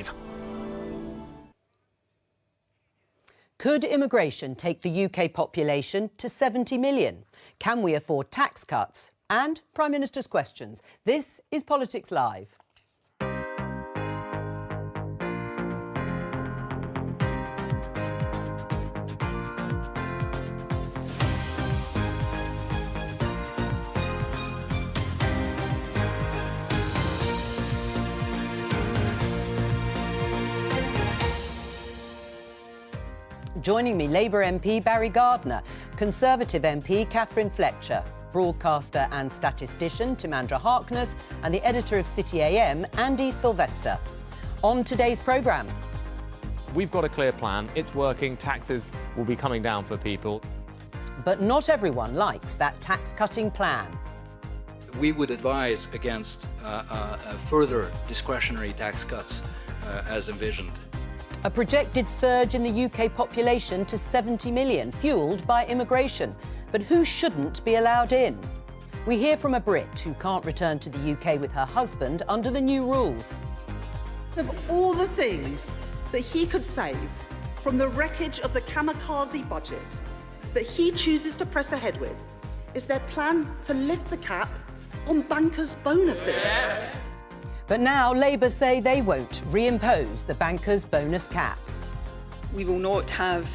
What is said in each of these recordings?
Live. Could immigration take the UK population to 70 million? Can we afford tax cuts? And Prime Minister's questions. This is Politics Live. Joining me, Labour MP Barry Gardiner, Conservative MP Catherine Fletcher, broadcaster and statistician Timandra Harkness, and the editor of City AM, Andy Sylvester. On today's programme. We've got a clear plan, it's working, taxes will be coming down for people. But not everyone likes that tax-cutting plan. We would advise against further discretionary tax cuts as envisioned. A projected surge in the UK population to 70 million, fuelled by immigration. But who shouldn't be allowed in? We hear from a Brit who can't return to the UK with her husband under the new rules. Of all the things that he could save from the wreckage of the kamikaze budget that he chooses to press ahead with is their plan to lift the cap on bankers' bonuses. But now Labour say they won't reimpose the bankers' bonus cap. We will not have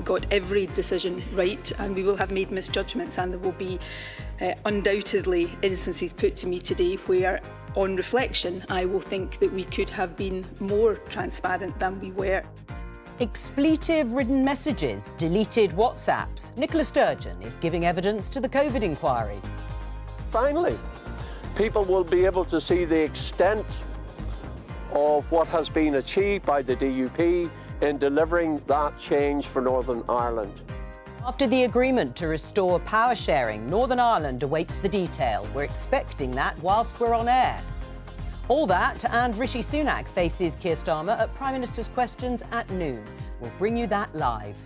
got every decision right, and we will have made misjudgments, and there will be undoubtedly instances put to me today where, on reflection, I will think that we could have been more transparent than we were. Expletive-ridden messages, deleted WhatsApps. Nicola Sturgeon is giving evidence to the COVID inquiry. Finally, people will be able to see the extent of what has been achieved by the DUP in delivering that change for Northern Ireland. After the agreement to restore power sharing, Northern Ireland awaits the detail. We're expecting that whilst we're on air. All that and Rishi Sunak faces Keir Starmer at Prime Minister's Questions at noon. We'll bring you that live.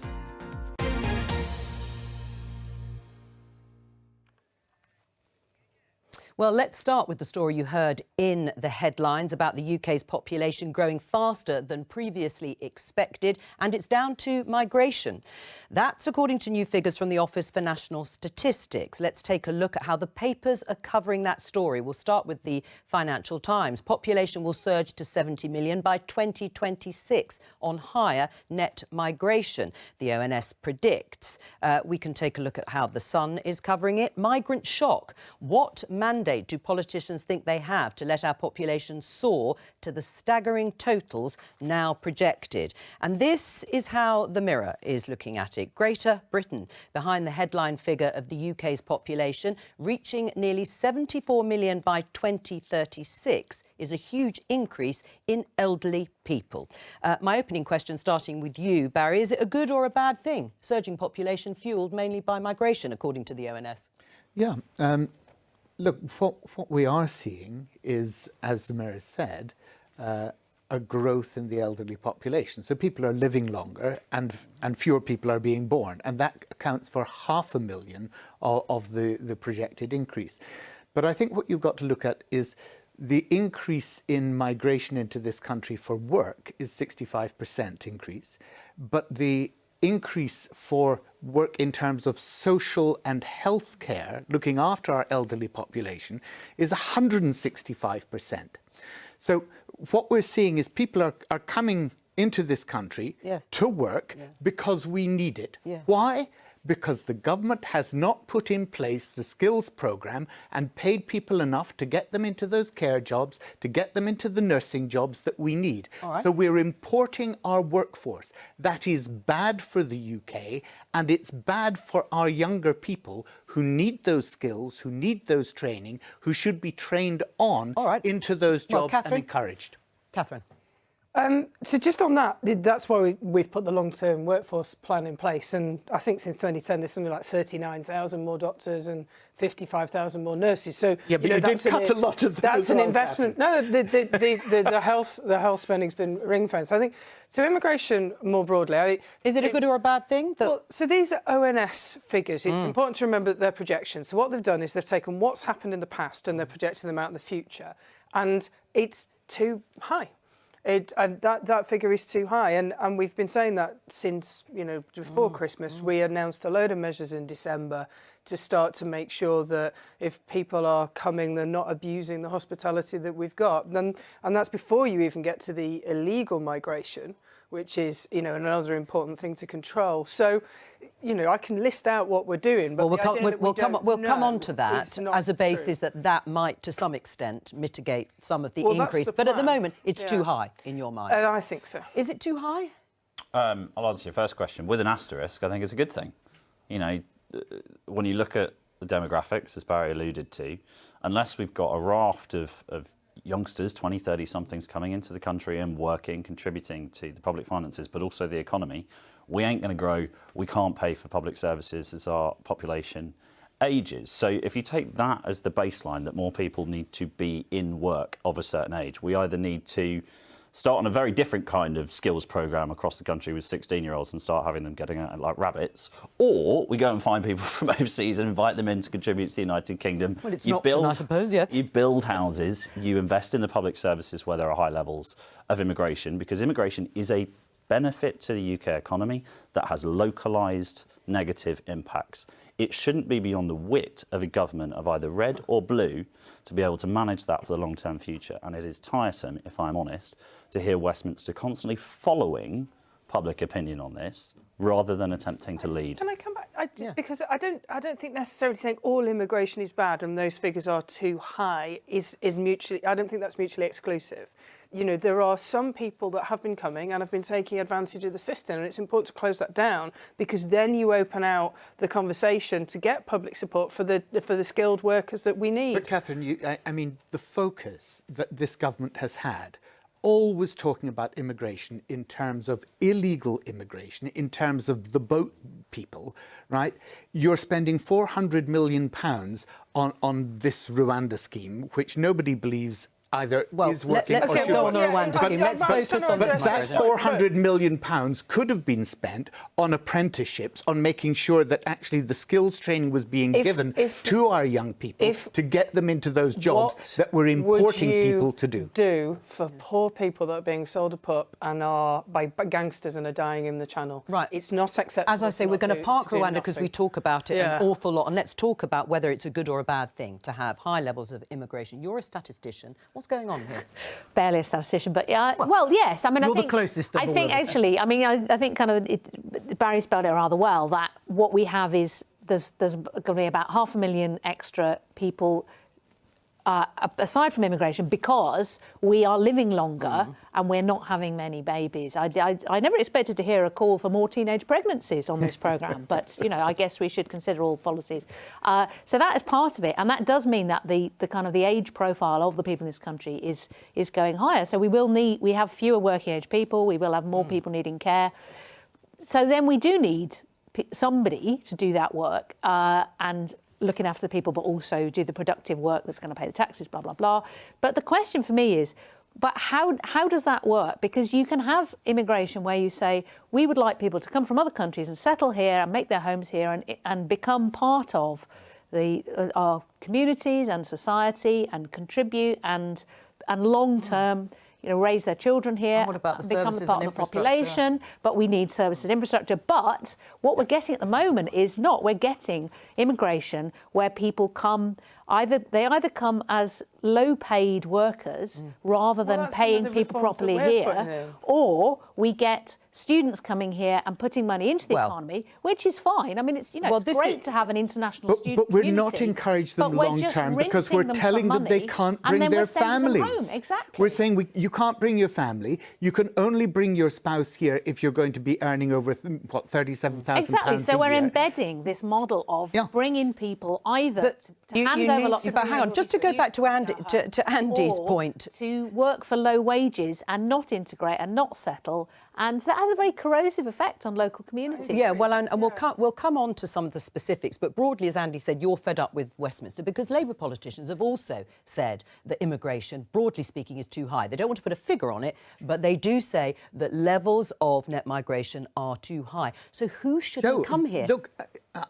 Well, let's start with the story you heard in the headlines about the UK's population growing faster than previously expected, and it's down to migration. That's according to new figures from the Office for National Statistics. Let's take a look at how the papers are covering that story. We'll start with the Financial Times. Population will surge to 70 million by 2026 on higher net migration, the ONS predicts. We can take a look at how The Sun is covering it. Migrant shock. What mandate do politicians think they have to let our population soar to the staggering totals now projected? And this is how The Mirror is looking at it. Greater Britain, behind the headline figure of the UK's population, reaching nearly 74 million by 2036, is a huge increase in elderly people. My opening question, starting with you, Barry, is it a good or a bad thing? Surging population fuelled mainly by migration, according to the ONS. Yeah. Look, what we are seeing is, as the Mayor said, a growth in the elderly population. So people are living longer and fewer people are being born. And that accounts for 500,000 of the projected increase. But I think what you've got to look at is the increase in migration into this country for work is 65% increase. But the increase for work in terms of social and health care, looking after our elderly population, is 165%. So what we're seeing is people are coming into this country to work because we need it. Why? Because the government has not put in place the skills programme and paid people enough to get them into those care jobs, to get them into the nursing jobs that we need. So we're importing our workforce. That is bad for the UK, and it's bad for our younger people who need those skills, who need those training, who should be trained on into those jobs and encouraged. Catherine. So just on that, that's why we've put the long-term workforce plan in place. And I think since 2010, there's something like 39,000 more doctors and 55,000 more nurses. So yeah, but you did cut a lot of those. That's an investment. No, the health spending's been ring-fenced. I think so. Immigration more broadly, is it a good or a bad thing? Well, so these are ONS figures. It's important to remember that they're projections. So what they've done is they've taken what's happened in the past and they're projecting them out in the future, and it's too high. And that figure is too high, and we've been saying that since before Christmas. We announced a load of measures in December to start to make sure that if people are coming, they're not abusing the hospitality that we've got. And that's before you even get to the illegal migration, which is another important thing to control. So, I can list out what we're doing, but we'll come on to that as a basis that might, to some extent, mitigate some of the increase. But at the moment, it's too high in your mind. I think so. Is it too high? I'll answer your first question with an asterisk. I think it's a good thing. When you look at the demographics, as Barry alluded to, unless we've got a raft of youngsters, 20, 30-somethings coming into the country and working, contributing to the public finances, but also the economy, we ain't going to grow. We can't pay for public services as our population ages. So if you take that as the baseline, that more people need to be in work of a certain age, we either need to start on a very different kind of skills programme across the country with 16-year-olds and start having them getting out like rabbits, or we go and find people from overseas and invite them in to contribute to the United Kingdom. Well, it's an option, I suppose, yes. You build houses, you invest in the public services where there are high levels of immigration, because immigration is a benefit to the UK economy that has localised negative impacts. It shouldn't be beyond the wit of a government of either red or blue to be able to manage that for the long-term future. And it is tiresome, if I'm honest, to hear Westminster constantly following public opinion on this rather than attempting to lead. Can I come back? Because I don't think necessarily saying all immigration is bad and those figures are too high is mutually. I don't think that's mutually exclusive. There are some people that have been coming and have been taking advantage of the system, and it's important to close that down, because then you open out the conversation to get public support for the skilled workers that we need. But Catherine, the focus that this government has had, always talking about immigration in terms of illegal immigration, in terms of the boat people, right? You're spending £400 million on this Rwanda scheme, which nobody believes either is working or let's go on the Rwanda scheme. Let's focus on But that £400 million could have been spent on apprenticeships, on making sure that actually the skills training was being given to our young people to get them into those jobs that we're importing people to do. Do for poor people that are being sold a pup and are by gangsters and are dying in the Channel? Right. It's not acceptable. As I say, we're going to park Rwanda because we talk about it an awful lot, and let's talk about whether it's a good or a bad thing to have high levels of immigration. You're a statistician. What's going on here? Barely a statistician, but well, yes. I mean, you're I think the closest. I think actually, I think kind of Barry spelled it rather well. That what we have is there's going to be about 500,000 extra people. Aside from immigration, because we are living longer and we're not having many babies. I never expected to hear a call for more teenage pregnancies on this programme, but, I guess we should consider all policies. So that is part of it, and that does mean that the kind of the age profile of the people in this country is going higher. So we have fewer working age people, we will have more people needing care. So then we do need somebody to do that work, and looking after the people, but also do the productive work that's going to pay the taxes, blah, blah, blah. But the question for me is, but how does that work? Because you can have immigration where you say, we would like people to come from other countries and settle here and make their homes here and become part of our communities and society and contribute and long-term raise their children here, and what about the become services part and of the population. But we need services and infrastructure. But what we're getting at the moment is not. We're getting immigration where people come they either come as low-paid workers rather than paying people properly here, or we get students coming here and putting money into the economy, which is fine. I mean, it's it's great to have an international student But we're not encouraging them long-term because we're telling them they can't bring their families. Exactly. We're saying you can't bring your family. You can only bring your spouse here if you're going to be earning over, £37,000 Exactly. So we're a year. embedding this model of bringing people either to hand over lots of but hang on, just to go back to Andy's point. To work for low wages and not integrate and not settle And that has a very corrosive effect on local communities. Yeah, well, and we'll come on to some of the specifics, but broadly, as Andy said, you're fed up with Westminster because Labour politicians have also said that immigration, broadly speaking, is too high. They don't want to put a figure on it, but they do say that levels of net migration are too high. So who should come here? Look,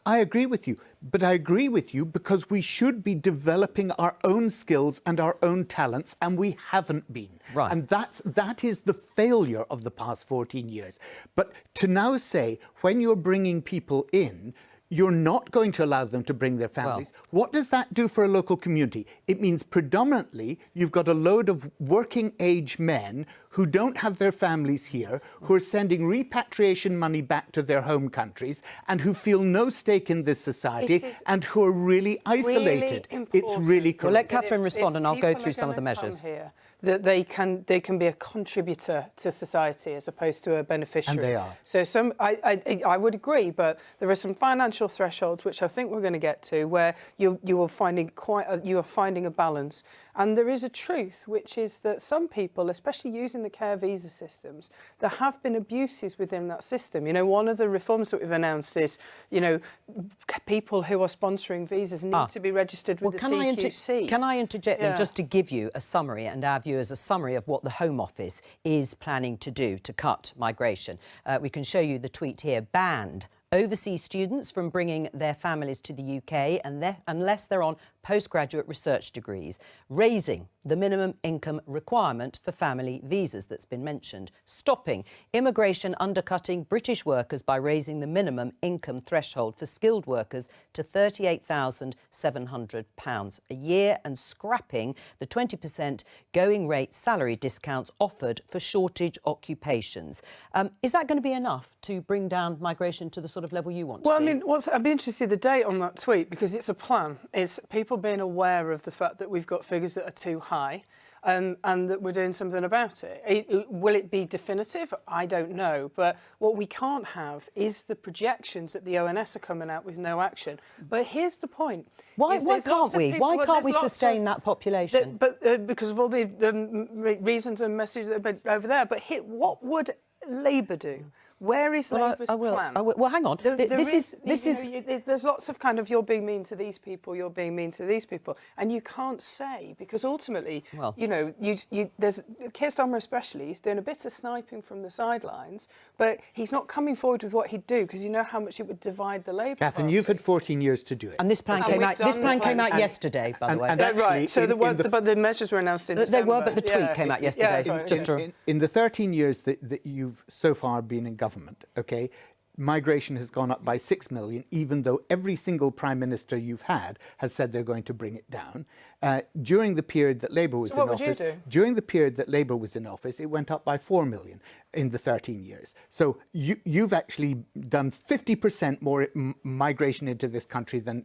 I agree with you, but I agree with you because we should be developing our own skills and our own talents, and we haven't been. Right. And that is the failure of the past 14 years. But to now say, when you're bringing people in, you're not going to allow them to bring their families. Well, what does that do for a local community? It means predominantly you've got a load of working age men who don't have their families here, who are sending repatriation money back to their home countries and who feel no stake in this society and who are really isolated. It's really correct. Well, let Catherine respond and I'll go through some of the measures. Here, that they can be a contributor to society as opposed to a beneficiary. And they are. So I would agree, but there are some financial thresholds which I think we're going to get to where you are finding a balance. And there is a truth, which is that some people, especially using the care visa systems, there have been abuses within that system. You know, one of the reforms that we've announced is, you know, people who are sponsoring visas need to be registered with the CQC. Can I interject then just to give you a summary and our viewers a summary of what the Home Office is planning to do to cut migration? We can show you the tweet here. Banned overseas students from bringing their families to the UK unless they're on postgraduate research degrees, raising the minimum income requirement for family visas that's been mentioned, stopping immigration undercutting British workers by raising the minimum income threshold for skilled workers to £38,700 a year and scrapping the 20% going rate salary discounts offered for shortage occupations. Is that going to be enough to bring down migration to the sort of level you want to see? Well, I mean, I'd be interested in the date on that tweet because it's a plan. It's people being aware of the fact that we've got figures that are too high and that we're doing something about it. Will it be definitive? I don't know. But what we can't have is the projections that the ONS are coming out with no action. But here's the point. Why can't we? Why can't we sustain that population? Because of all the reasons and messages that have been over there. But what would Labour do? Where is Labour's plan? Well, hang on. There's lots of kind of you're being mean to these people, you're being mean to these people, and you can't say because ultimately, you know, there's Keir Starmer especially. He's doing a bit of sniping from the sidelines, but he's not coming forward with what he'd do because you know how much it would divide the Labour Catherine, Party. you've had 14 years to do it. And this plan came out. This plan came out yesterday, by the way. Right. So but the measures were announced in December. They were, but the tweet came out yesterday. In the 13 years that you've so far been in government, okay, migration has gone up by 6 million, even though every single Prime Minister you've had has said they're going to bring it down. During the period that Labour was in office, it went up by 4 million in the 13 years. So you've actually done 50% more migration into this country than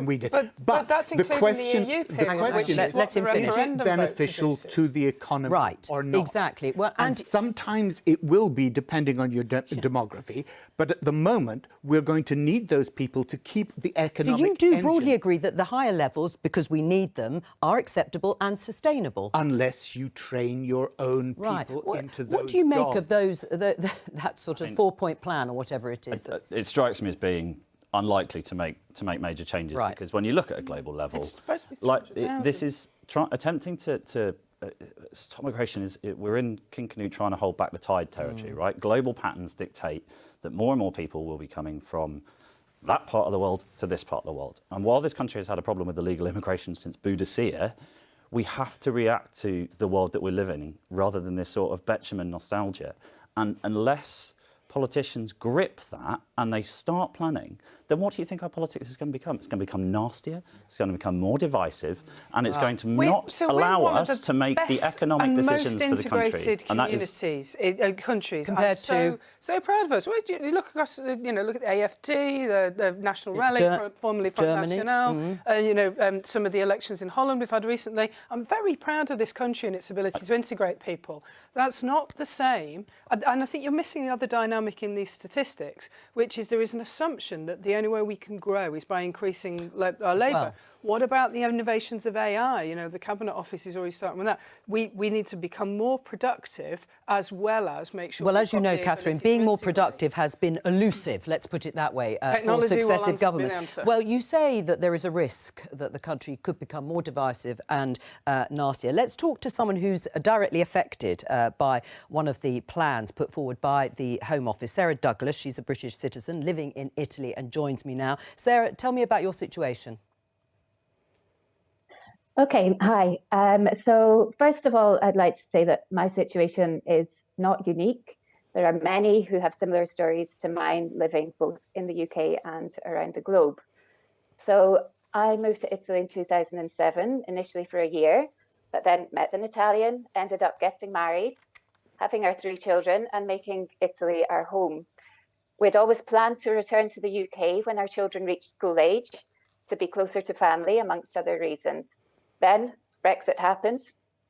we did. But that's including the EU period, which is what the referendum is it beneficial to the economy or not? Exactly. Well, and sometimes it will be, depending on your demography. But at the moment, we're going to need those people to keep the economic So you do engine. broadly agree that the higher levels, because we need them, are acceptable and sustainable? Unless you train your own people into those What do you make jobs. of those that sort of 4-point plan or whatever it is? It strikes me as being unlikely to make major changes because when you look at a global level, it's supposed to be like this is attempting to stop migration we're in King Canute trying to hold back the tide territory, right? Global patterns dictate that more and more people will be coming from that part of the world to this part of the world. And while this country has had a problem with illegal immigration since Boudicca, we have to react to the world that we're living in rather than this sort of Betjeman nostalgia. And unless politicians grip that and they start planning, then what do you think our politics is going to become? It's going to become nastier, it's going to become more divisive, and it's going to not allow us to make the economic decisions for the country. And that is countries compared to so proud of us. You look across, look at the AFD, the National Rally, formerly Front National, some of the elections in Holland we've had recently. I'm very proud of this country and its ability to integrate people. That's not the same, and I think you're missing the other dynamic dynamic in these statistics, which is there is an assumption that the only way we can grow is by increasing our labour. Well, what about the innovations of AI? You know, the Cabinet Office is already starting with that. We need to become more productive as well as make sure... Well, we've as you got know, the Catherine, ability being to more integrate. productive has been elusive, let's put it that way, for Technology will successive answer- be the governments. answer. Well, you say that there is a risk that the country could become more divisive and nastier. Let's talk to someone who's directly affected by one of the plans put forward by the Home Office. Sarah Douglas, she's a British citizen living in Italy and joins me now. Sarah, tell me about your situation. Okay, hi. So first of all, I'd like to say that my situation is not unique. There are many who have similar stories to mine living both in the UK and around the globe. So I moved to Italy in 2007, initially for a year, but then met an Italian, ended up getting married, having our 3 children and making Italy our home. We'd always planned to return to the UK when our children reached school age to be closer to family, amongst other reasons. Then Brexit happened,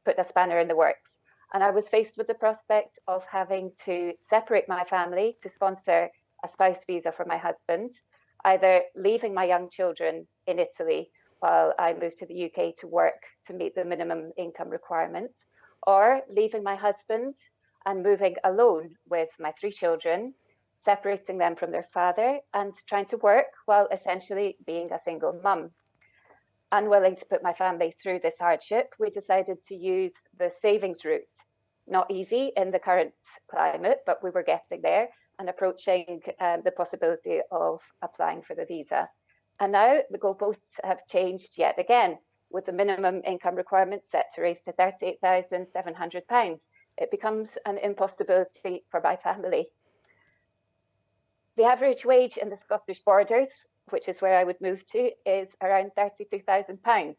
put a spanner in the works, and I was faced with the prospect of having to separate my family to sponsor a spouse visa for my husband, either leaving my young children in Italy while I moved to the UK to work to meet the minimum income requirement, or leaving my husband and moving alone with my 3 children, separating them from their father and trying to work while essentially being a single mum. Unwilling to put my family through this hardship, we decided to use the savings route. Not easy in the current climate, but we were getting there and approaching the possibility of applying for the visa. And now the goalposts have changed yet again, with the minimum income requirement set to raise to £38,700. It becomes an impossibility for my family. The average wage in the Scottish Borders, which is where I would move to, is around £32,000.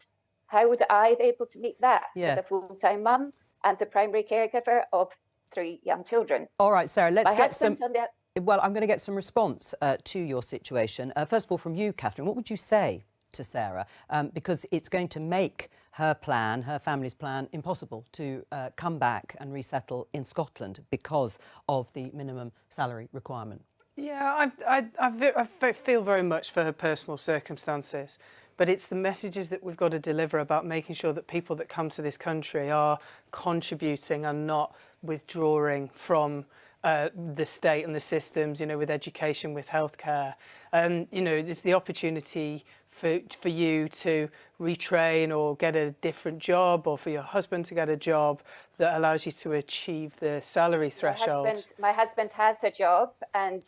How would I be able to meet that Yes. as a full-time mum and the primary caregiver of 3 young children? All right, Sarah, let's My get some... husband on the... Well, I'm going to get some response to your situation. First of all, from you, Catherine, what would you say to Sarah? Because it's going to make her plan, her family's plan, impossible to come back and resettle in Scotland because of the minimum salary requirement. Yeah, I feel very much for her personal circumstances, but it's the messages that we've got to deliver about making sure that people that come to this country are contributing and not withdrawing from the state and the systems, you know, with education, with healthcare. You know, there's the opportunity for you to retrain or get a different job, or for your husband to get a job that allows you to achieve the salary threshold. My husband has a job and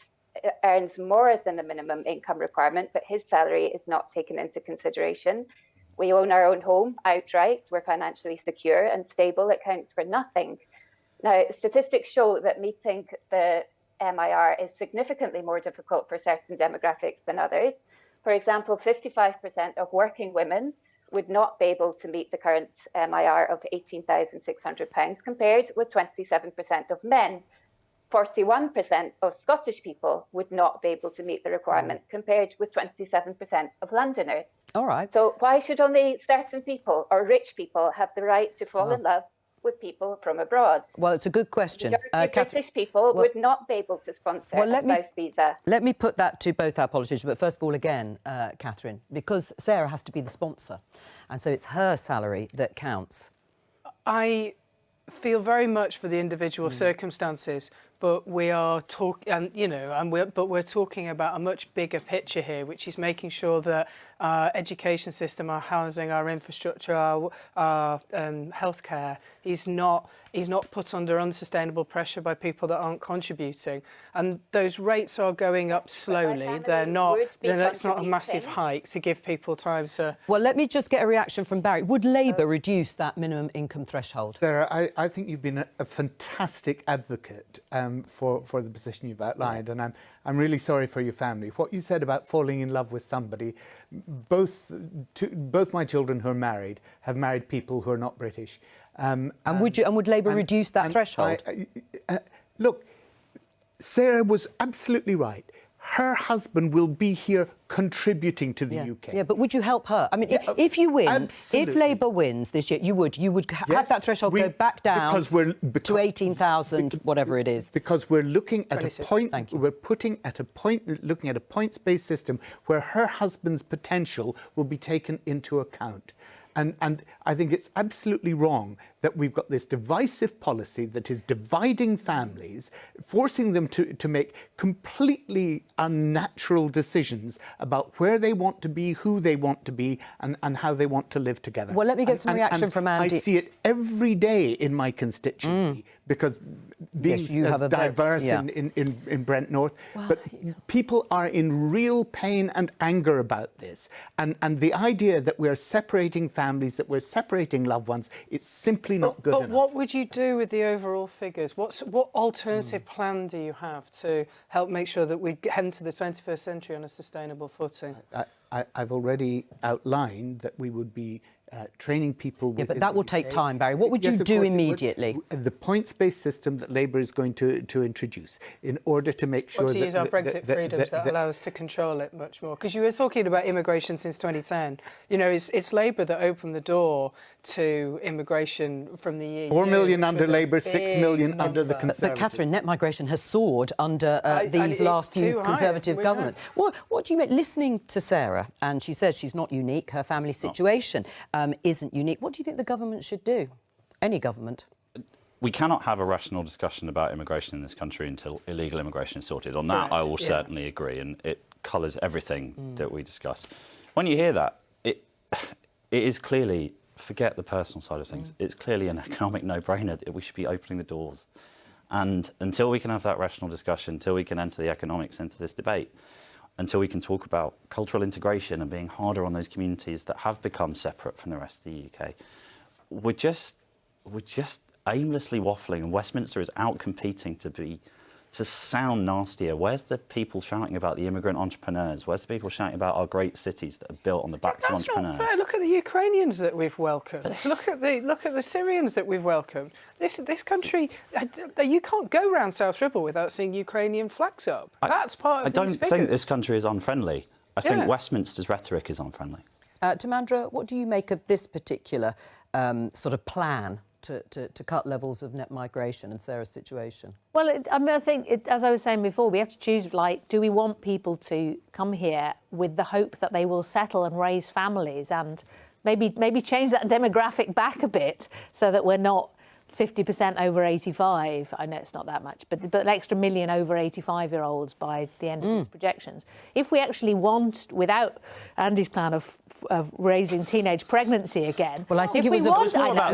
earns more than the minimum income requirement, but his salary is not taken into consideration. We own our own home outright. We're financially secure and stable. It counts for nothing. Now, statistics show that meeting the MIR is significantly more difficult for certain demographics than others. For example, 55% of working women would not be able to meet the current MIR of £18,600 compared with 27% of men. 41% of Scottish people would not be able to meet the requirement compared with 27% of Londoners. All right. So why should only certain people or rich people have the right to fall in love with people from abroad? Well, it's a good question. British people would not be able to sponsor a spouse visa. Let me put that to both our politicians, but first of all, again, Catherine, because Sarah has to be the sponsor, and so it's her salary that counts. I feel very much for the individual circumstances, but we are talking, but we're talking about a much bigger picture here, which is making sure that our education system, our housing, our infrastructure, our healthcare is not put under unsustainable pressure by people that aren't contributing. And those rates are going up slowly. They're not. It's not a massive hike to give people time to. Well, let me just get a reaction from Barry. Would Labour reduce that minimum income threshold? Sarah, I think you've been a fantastic advocate for the position you've outlined, and I'm really sorry for your family. What you said about falling in love with somebody, both my children who are married have married people who are not British. And would Labour reduce that threshold? Look, Sarah was absolutely right. her husband will be here contributing to the UK. Yeah, but would you help her? I mean, if you win, absolutely. if Labour wins this year, you would have that threshold go back down to 18,000, whatever it is. Because we're looking at a 26. point. Thank you. We're looking at a points-based system where her husband's potential will be taken into account. And I think it's absolutely wrong that we've got this divisive policy that is dividing families, forcing them to make completely unnatural decisions about where they want to be, who they want to be, and how they want to live together. Well, let me get some reaction from Andy. I see it every day in my constituency because being as diverse in Brent North, but people are in real pain and anger about this. And the idea that we're separating families, that we're separating loved ones, it's simply not good enough. But what would you do with the overall figures? What alternative plan do you have to help make sure that we head into the 21st century on a sustainable footing? I've already outlined that we would be training people. Yeah, but that will take time, Barry. What would you do immediately? The points-based system that Labour is going to introduce in order to make sure to use our Brexit freedoms that allow us to control it much more. Because you were talking about immigration since 2010. You know, it's Labour that opened the door to immigration from the EU. 4 million under Labour, 6 million under the Conservatives. But Catherine, net migration has soared under these last few Conservative governments. What do you make? Listening to Sarah, and she says she's not unique, her family situation isn't unique. What do you think the government should do? Any government? We cannot have a rational discussion about immigration in this country until illegal immigration is sorted. On that, I will certainly agree, and it colours everything that we discuss. When you hear that, it is clearly, forget the personal side of things, it's clearly an economic no-brainer that we should be opening the doors. And until we can have that rational discussion, until we can enter the economics into this debate, until we can talk about cultural integration and being harder on those communities that have become separate from the rest of the UK, we're just aimlessly waffling, and Westminster is out competing to sound nastier. Where's the people shouting about the immigrant entrepreneurs? Where's the people shouting about our great cities that are built on the backs of entrepreneurs? That's not fair. Look at the Ukrainians that we've welcomed. Look at the Syrians that we've welcomed. This country, you can't go around South Ribble without seeing Ukrainian flags up. That's part of these figures. I don't think this country is unfriendly. I think Westminster's rhetoric is unfriendly. Timandra, what do you make of this particular sort of plan to cut levels of net migration and Sarah's situation? Well, I think, as I was saying before, we have to choose, do we want people to come here with the hope that they will settle and raise families and maybe change that demographic back a bit so that we're not 50% over 85. I know it's not that much, but an extra million over 85-year-olds by the end of these projections. If we actually want, without Andy's plan of raising teenage pregnancy again, well, I think if it was we want, more about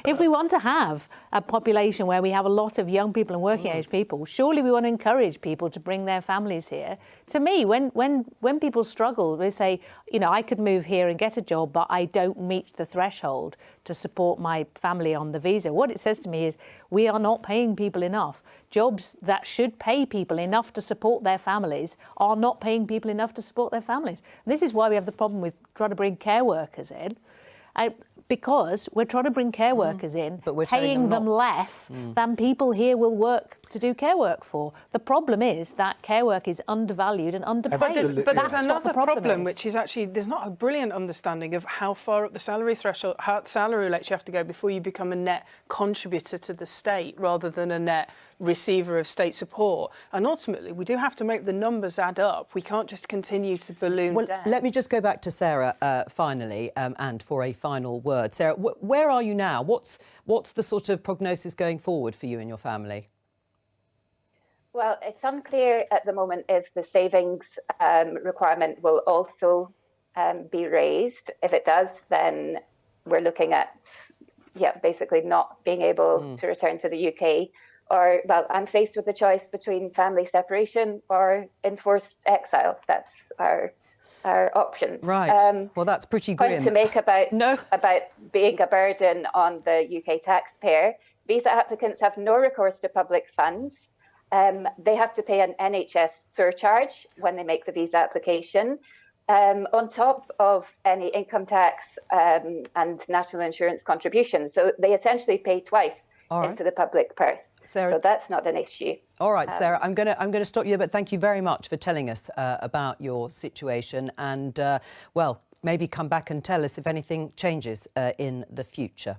if we want to have a population where we have a lot of young people and working age people, surely we want to encourage people to bring their families here. To me, when people struggle, they say, you know, I could move here and get a job, but I don't meet the threshold to support my family on the visa. What it says to me is we are not paying people enough. Jobs that should pay people enough to support their families are not paying people enough to support their families. And this is why we have the problem with trying to bring care workers in. Because we're trying to bring care workers in, but we're paying them less than people here will work to do care work for. The problem is that care work is undervalued and underpaid. But there's another problem, which is actually there's not a brilliant understanding of how far up the salary threshold, how salary rates you have to go before you become a net contributor to the state rather than a net receiver of state support. And ultimately, we do have to make the numbers add up. We can't just continue to balloon debt. Let me just go back to Sarah finally, and for a final word. Sarah, where are you now? What's the sort of prognosis going forward for you and your family? Well, it's unclear at the moment if the savings requirement will also be raised. If it does, then we're looking at, basically not being able to return to the UK. Or, well, I'm faced with the choice between family separation or enforced exile. That's our options. Right. Well, that's pretty grim. Point to make about being a burden on the UK taxpayer. Visa applicants have no recourse to public funds. They have to pay an NHS surcharge when they make the visa application, on top of any income tax and national insurance contributions. So they essentially pay twice into the public purse. Sarah. So that's not an issue. All right, Sarah, I'm going to stop you there, but thank you very much for telling us about your situation and, well, maybe come back and tell us if anything changes in the future.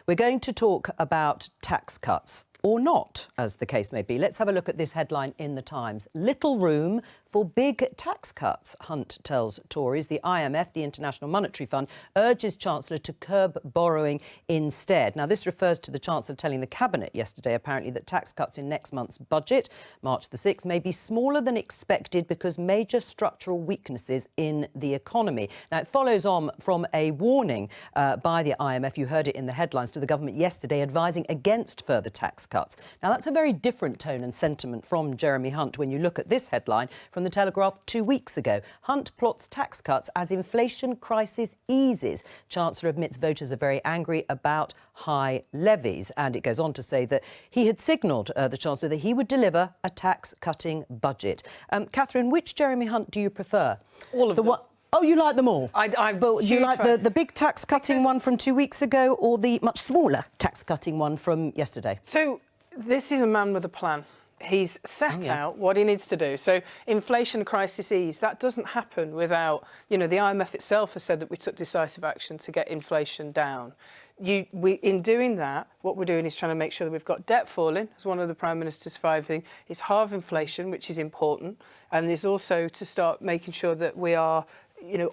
We're going to talk about tax cuts, or not, as the case may be. Let's have a look at this headline in The Times. Little room for big tax cuts, Hunt tells Tories. The IMF, the International Monetary Fund, urges Chancellor to curb borrowing instead. Now, this refers to the Chancellor telling the Cabinet yesterday, apparently, that tax cuts in next month's budget, March the 6th, may be smaller than expected because major structural weaknesses in the economy. Now, it follows on from a warning by the IMF, you heard it in the headlines, to the government yesterday, advising against further tax cuts. Now, that's a very different tone and sentiment from Jeremy Hunt when you look at this headline from the Telegraph 2 weeks ago. Hunt plots tax cuts as inflation crisis eases. Chancellor admits voters are very angry about high levies. And it goes on to say that he had signalled, the Chancellor, that he would deliver a tax-cutting budget. Catherine, which Jeremy Hunt do you prefer? All of them. Oh, you like them all? I'm But do you like the big tax-cutting one from 2 weeks ago or the much smaller tax-cutting one from yesterday? So this is a man with a plan. He's set out what he needs to do. So inflation crisis ease, that doesn't happen without, the IMF itself has said that we took decisive action to get inflation down. In doing that, what we're doing is trying to make sure that we've got debt falling, as one of the Prime Minister's 5 things. It's halve inflation, which is important. And there's also to start making sure that we are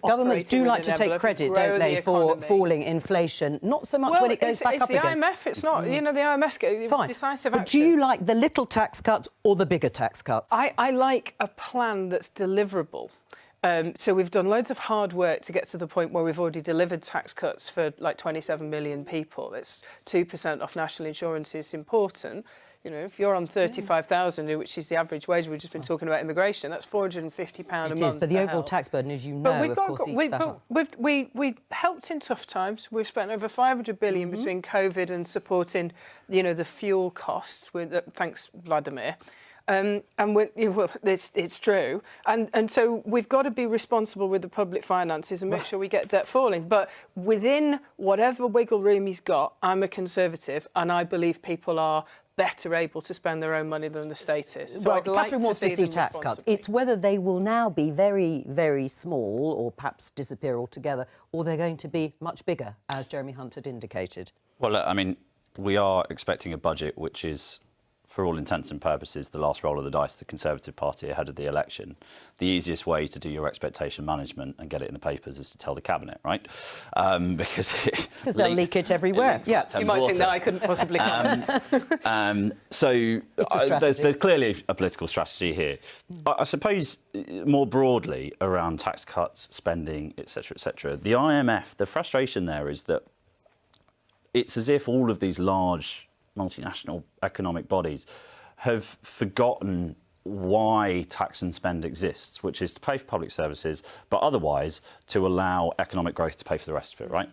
governments do like to take credit, don't they, for falling inflation? Not so much when it goes back up again. It's the IMF. It's not. The IMF. It was decisive action. But do you like the little tax cuts or the bigger tax cuts? I like a plan that's deliverable. So we've done loads of hard work to get to the point where we've already delivered tax cuts for like 27 million people. It's 2% off national insurance is important. If you're on 35,000, which is the average wage, we've just been talking about immigration, that's £450 a month. It is, but the overall tax burden, as you know, of course, eats that up. We helped in tough times. We've spent over 500 billion between COVID and supporting, the fuel costs, thanks, Vladimir. It's true. And so we've got to be responsible with the public finances and make sure we get debt falling. But within whatever wiggle room he's got, I'm a Conservative and I believe people are better able to spend their own money than the state is. So Catherine wants to see tax cuts. It's whether they will now be very, very small or perhaps disappear altogether, or they're going to be much bigger, as Jeremy Hunt had indicated. Well, I mean, we are expecting a budget which is, for all intents and purposes, the last roll of the dice, the Conservative Party ahead of the election. The easiest way to do your expectation management and get it in the papers is to tell the Cabinet, right? Because they'll leak it everywhere. You might think that I couldn't possibly there's clearly a political strategy here. I suppose more broadly around tax cuts, spending, etc., the IMF, the frustration there is that it's as if all of these large multinational economic bodies have forgotten why tax and spend exists, which is to pay for public services, but otherwise to allow economic growth to pay for the rest of it, right?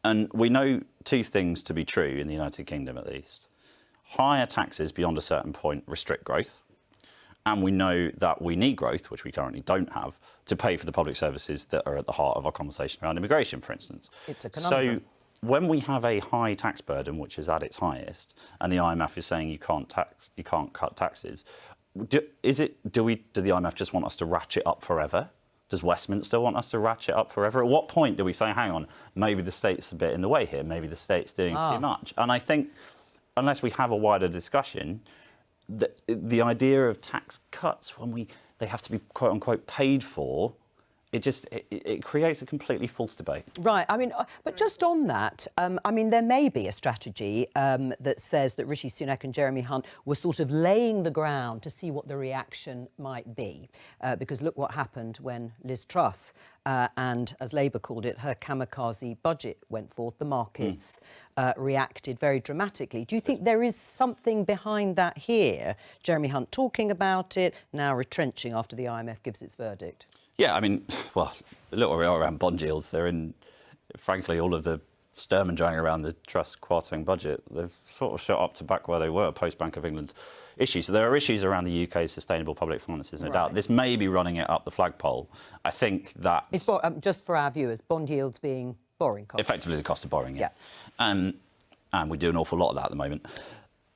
And we know two things to be true in the United Kingdom, at least. Higher taxes beyond a certain point restrict growth. And we know that we need growth, which we currently don't have, to pay for the public services that are at the heart of our conversation around immigration, for instance. It's a conundrum. So when we have a high tax burden, which is at its highest, and the IMF is saying you can't cut taxes, do the IMF just want us to ratchet up forever? Does Westminster want us to ratchet up forever? At what point do we say, hang on, maybe the state's a bit in the way here, maybe the state's doing too much? And I think, unless we have a wider discussion, the idea of tax cuts when they have to be quote unquote paid for, it creates a completely false debate. Right. I mean, but just on that, there may be a strategy that says that Rishi Sunak and Jeremy Hunt were sort of laying the ground to see what the reaction might be. Because look what happened when Liz Truss and, as Labour called it, her kamikaze budget went forth. The markets reacted very dramatically. Do you think there is something behind that here? Jeremy Hunt talking about it, now retrenching after the IMF gives its verdict. Yeah, I mean, well, a little around bond yields. They're in, frankly, all of the sturmanddrang around the Truss Kwarteng budget. They've sort of shot up to back where they were post Bank of England issues. So there are issues around the UK's sustainable public finances, no doubt. This may be running it up the flagpole. I think that... It's just for our viewers, bond yields being borrowing costs. Effectively the cost of borrowing, yeah. and we do an awful lot of that at the moment.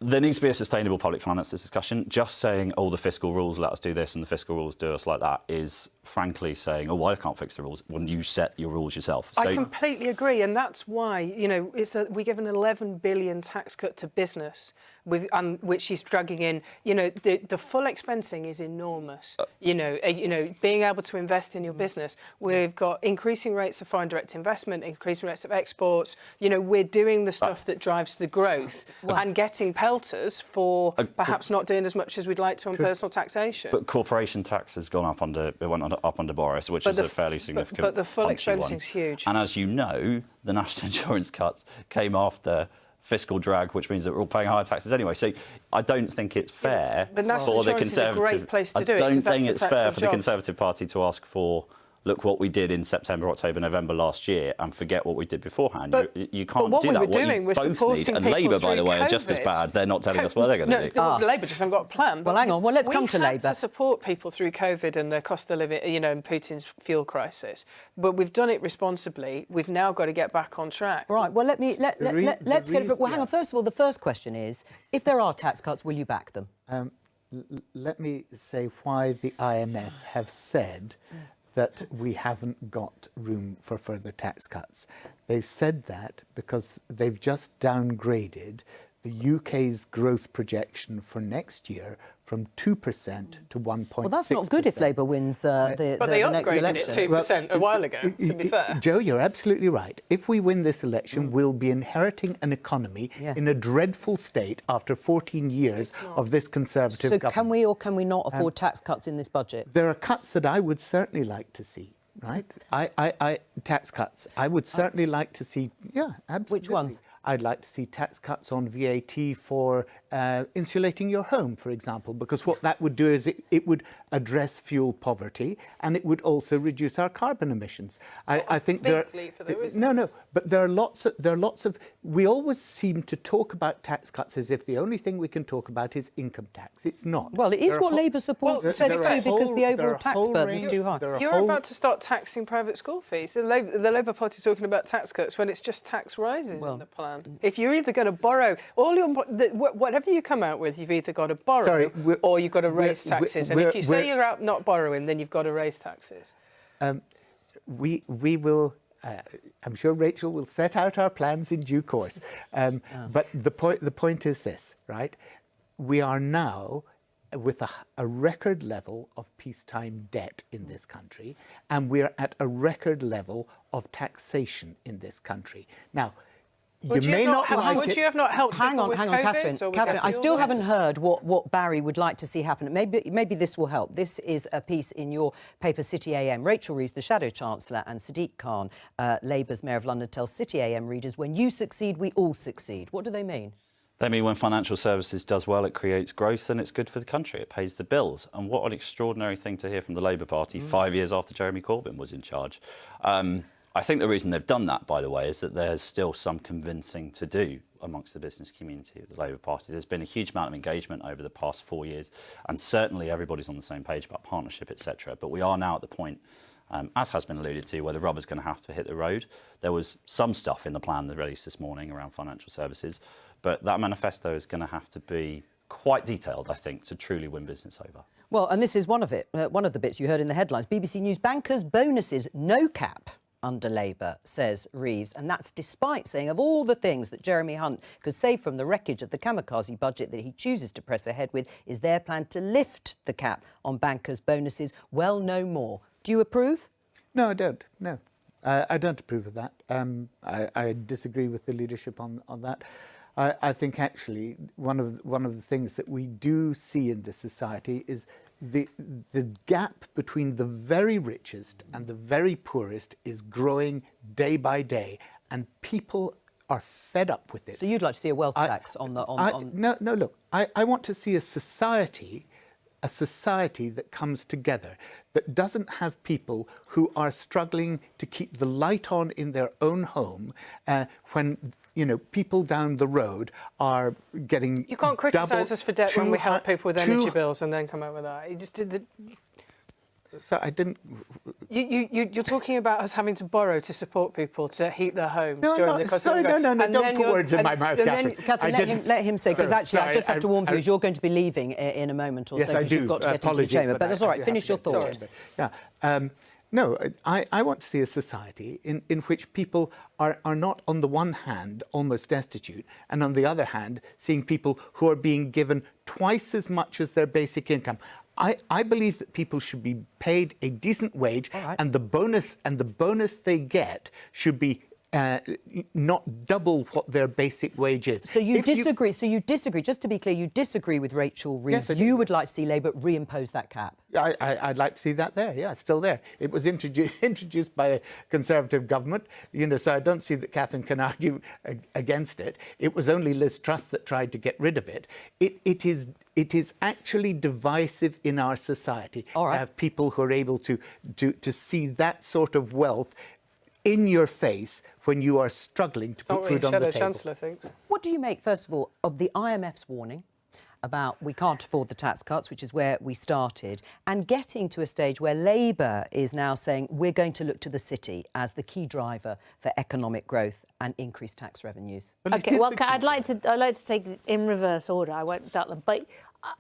There needs to be a sustainable public finances discussion. Just saying, oh, the fiscal rules let us do this and the fiscal rules do us like that is frankly saying, oh, well, I can't fix the rules when you set your rules yourself. So, I completely agree, and that's why, you know, it's that we give an 11 billion tax cut to business, which she's dragging in. You know, the full expensing is enormous. You know, being able to invest in your business. We've got increasing rates of foreign direct investment, increasing rates of exports. You know, we're doing the stuff that drives the growth and getting pelters for perhaps not doing as much as we'd like to on personal taxation. But corporation tax has gone up up under Boris, which is a fairly significant. But the full expensing one. is huge. And as you know, the national insurance cuts came after fiscal drag, which means that we're all paying higher taxes anyway. So I don't think it's fair but national for the insurance Conservative. is a great place to do it. I don't think that's it's the fair for the jobs. Conservative Party to ask for. Look what we did in September, October, November last year, and forget what we did beforehand. You can't what do we that. were what doing you was both supporting need, and people Labour, by the through way, are just as COVID. bad. They're not telling us what they're going to do. Labour just haven't got a plan. Well, hang on. Well, let's come to Labour. We had to support people through COVID and the cost of living, you know, and Putin's fuel crisis. But we've done it responsibly. We've now got to get back on track. Right. Well, let's get it. Well, hang on. First of all, the first question is: if there are tax cuts, will you back them? Let me say why the IMF have said that we haven't got room for further tax cuts. They've said that because they've just downgraded the UK's growth projection for next year from 2% to 1.6%. Well, that's not good if Labour wins but they the next upgraded election. it 2% a while ago, to be fair. Joe, you're absolutely right. If we win this election, we'll be inheriting an economy in a dreadful state after 14 years of this Conservative government. Can we or can we not afford tax cuts in this budget? There are cuts that I would certainly like to see. Right, tax cuts. I would certainly like to see. Yeah, absolutely. Which ones? I'd like to see tax cuts on VAT for insulating your home, for example, because what that would do is it would address fuel poverty and it would also reduce our carbon emissions. I think there. No, but there are lots of. We always seem to talk about tax cuts as if the only thing we can talk about is income tax. It's not. Well, it is what Labour support said it too, because the overall tax burden is too high. You're about to start taxing private school fees. The Labour Party talking about tax cuts when it's just tax rises in the plan. If you're either going to borrow, whatever you come out with, you've either got to borrow or you've got to raise taxes. And if you say you're out not borrowing, then you've got to raise taxes. We will. I'm sure Rachel will set out our plans in due course. But the point is this, right? We are now with a record level of peacetime debt in this country, and we're at a record level of taxation in this country. Now, Would you have not helped Hang on, COVID, Catherine. I still haven't heard what Barry would like to see happen. Maybe this will help. This is a piece in your paper, City AM. Rachel Reeves, the Shadow Chancellor, and Sadiq Khan, Labour's Mayor of London, tells City AM readers, when you succeed, we all succeed. What do they mean? They mean when financial services does well, it creates growth and it's good for the country. It pays the bills. And what an extraordinary thing to hear from the Labour Party 5 years after Jeremy Corbyn was in charge. I think the reason they've done that, by the way, is that there's still some convincing to do amongst the business community of the Labour Party. There's been a huge amount of engagement over the past 4 years, and certainly everybody's on the same page about partnership, etc. But we are now at the point, as has been alluded to, where the rubber's going to have to hit the road. There was some stuff in the plan that released this morning around financial services, but that manifesto is going to have to be quite detailed, I think, to truly win business over. Well, and this is one of it. One of the bits you heard in the headlines. BBC News bankers' bonuses, no cap under Labour, says Reeves, and that's despite saying of all the things that Jeremy Hunt could save from the wreckage of the kamikaze budget that he chooses to press ahead with is their plan to lift the cap on bankers' bonuses. Well, no more. Do you approve? No, I don't. No, I don't approve of that. I disagree with the leadership on that. I think actually one of the things that we do see in this society is the gap between the very richest and the very poorest is growing day by day, and people are fed up with it. So you'd like to see a wealth tax on the No, look, I want to see a society that comes together, that doesn't have people who are struggling to keep the light on in their own home when, people down the road are getting. You can't criticise us for debt when we help people with energy bills and then come out with that. You just did the. So I didn't. You're talking about us having to borrow to support people to heat their homes No, during the cost of sorry, living. no, And don't then put you're- words in my and- mouth, and then- Catherine. Catherine, let him say, because actually I just have to warn you, I- you're going to be leaving in a moment or Yes, so, I because do. you've got to get into the Apologies, chamber. But I that's all right, do finish your have to get thought. to the chamber. Yeah. No, I want to see a society in which people are not, on the one hand, almost destitute, and on the other hand, seeing people who are being given twice as much as their basic income. I believe that people should be paid a decent wage, and the bonus they get should be not double what their basic wage is. So you disagree. So you disagree. Just to be clear, you disagree with Rachel Reeves. Yes, I do. You would like to see Labour reimpose that cap. I'd like to see that there. Yeah, still there. It was introduced by a Conservative government, so I don't see that Catherine can argue against it. It was only Liz Truss that tried to get rid of it. It is actually divisive in our society to have people who are able to see that sort of wealth in your face when you are struggling to put food on the table. Chancellor thinks. What do you make, first of all, of the IMF's warning about we can't afford the tax cuts, which is where we started, and getting to a stage where Labour is now saying we're going to look to the city as the key driver for economic growth and increased tax revenues? OK, well, I'd like to take it in reverse order. I won't duck them. But